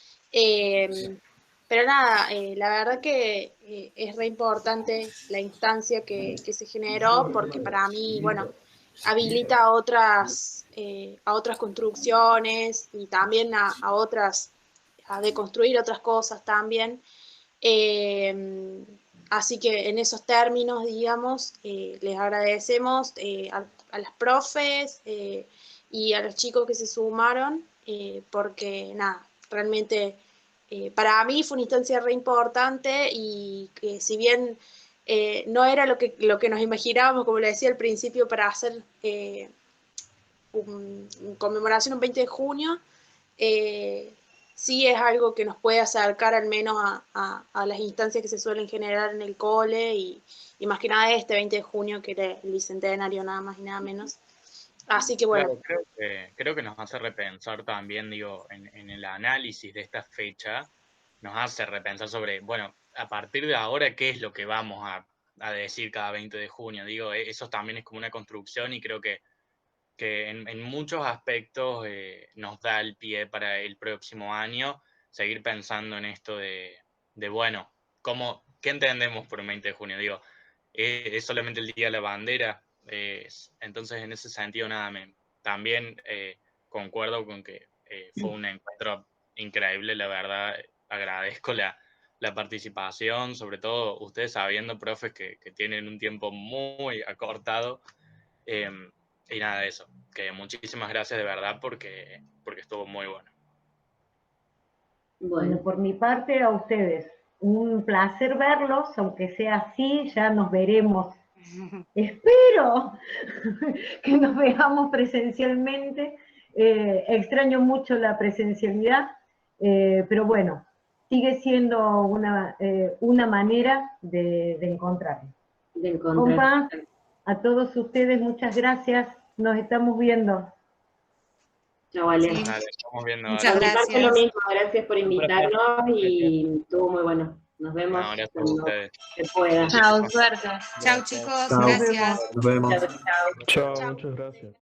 [SPEAKER 1] Pero nada, la verdad que es re importante la instancia que se generó, porque para mí, bueno, habilita a otras construcciones y también a otras, a deconstruir otras cosas también. Así que en esos términos, digamos, les agradecemos a las profes y a los chicos que se sumaron, porque nada, realmente para mí fue una instancia re importante y que si bien no era lo que nos imaginábamos, como le decía al principio, para hacer conmemoración un 20 de junio, sí es algo que nos puede acercar al menos a las instancias que se suelen generar en el cole y más que nada este 20 de junio, que era el bicentenario nada más y nada menos. Así que bueno.
[SPEAKER 6] Claro, creo que nos hace repensar también, digo, en el análisis de esta fecha, nos hace repensar sobre, bueno, a partir de ahora, ¿qué es lo que vamos a decir cada 20 de junio? Digo, eso también es como una construcción y creo que en muchos aspectos nos da el pie para el próximo año seguir pensando en esto de bueno, ¿qué entendemos por un 20 de junio? Digo, ¿es solamente el Día de la Bandera? Entonces, en ese sentido, nada, también concuerdo con que fue un encuentro increíble, la verdad, agradezco la participación, sobre todo ustedes sabiendo, profes, que tienen un tiempo muy acortado, y nada de eso, que muchísimas gracias de verdad porque estuvo muy bueno.
[SPEAKER 3] Bueno, por mi parte, a ustedes, un placer verlos, aunque sea así, ya nos veremos. Espero que nos veamos presencialmente. Extraño mucho la presencialidad, pero bueno, sigue siendo una manera de encontrarnos. Compa, a todos ustedes, muchas gracias. Nos estamos viendo.
[SPEAKER 4] Chao, Vale.
[SPEAKER 6] Sí. Vale, estamos viendo.
[SPEAKER 5] Muchas gracias.
[SPEAKER 4] Lo mismo, gracias por invitarnos y estuvo muy bueno. Nos vemos cuando se pueda.
[SPEAKER 5] Chao, suerte. Chao, chicos.
[SPEAKER 2] Chao.
[SPEAKER 5] Gracias.
[SPEAKER 2] Nos vemos.
[SPEAKER 7] Chao, muchas gracias.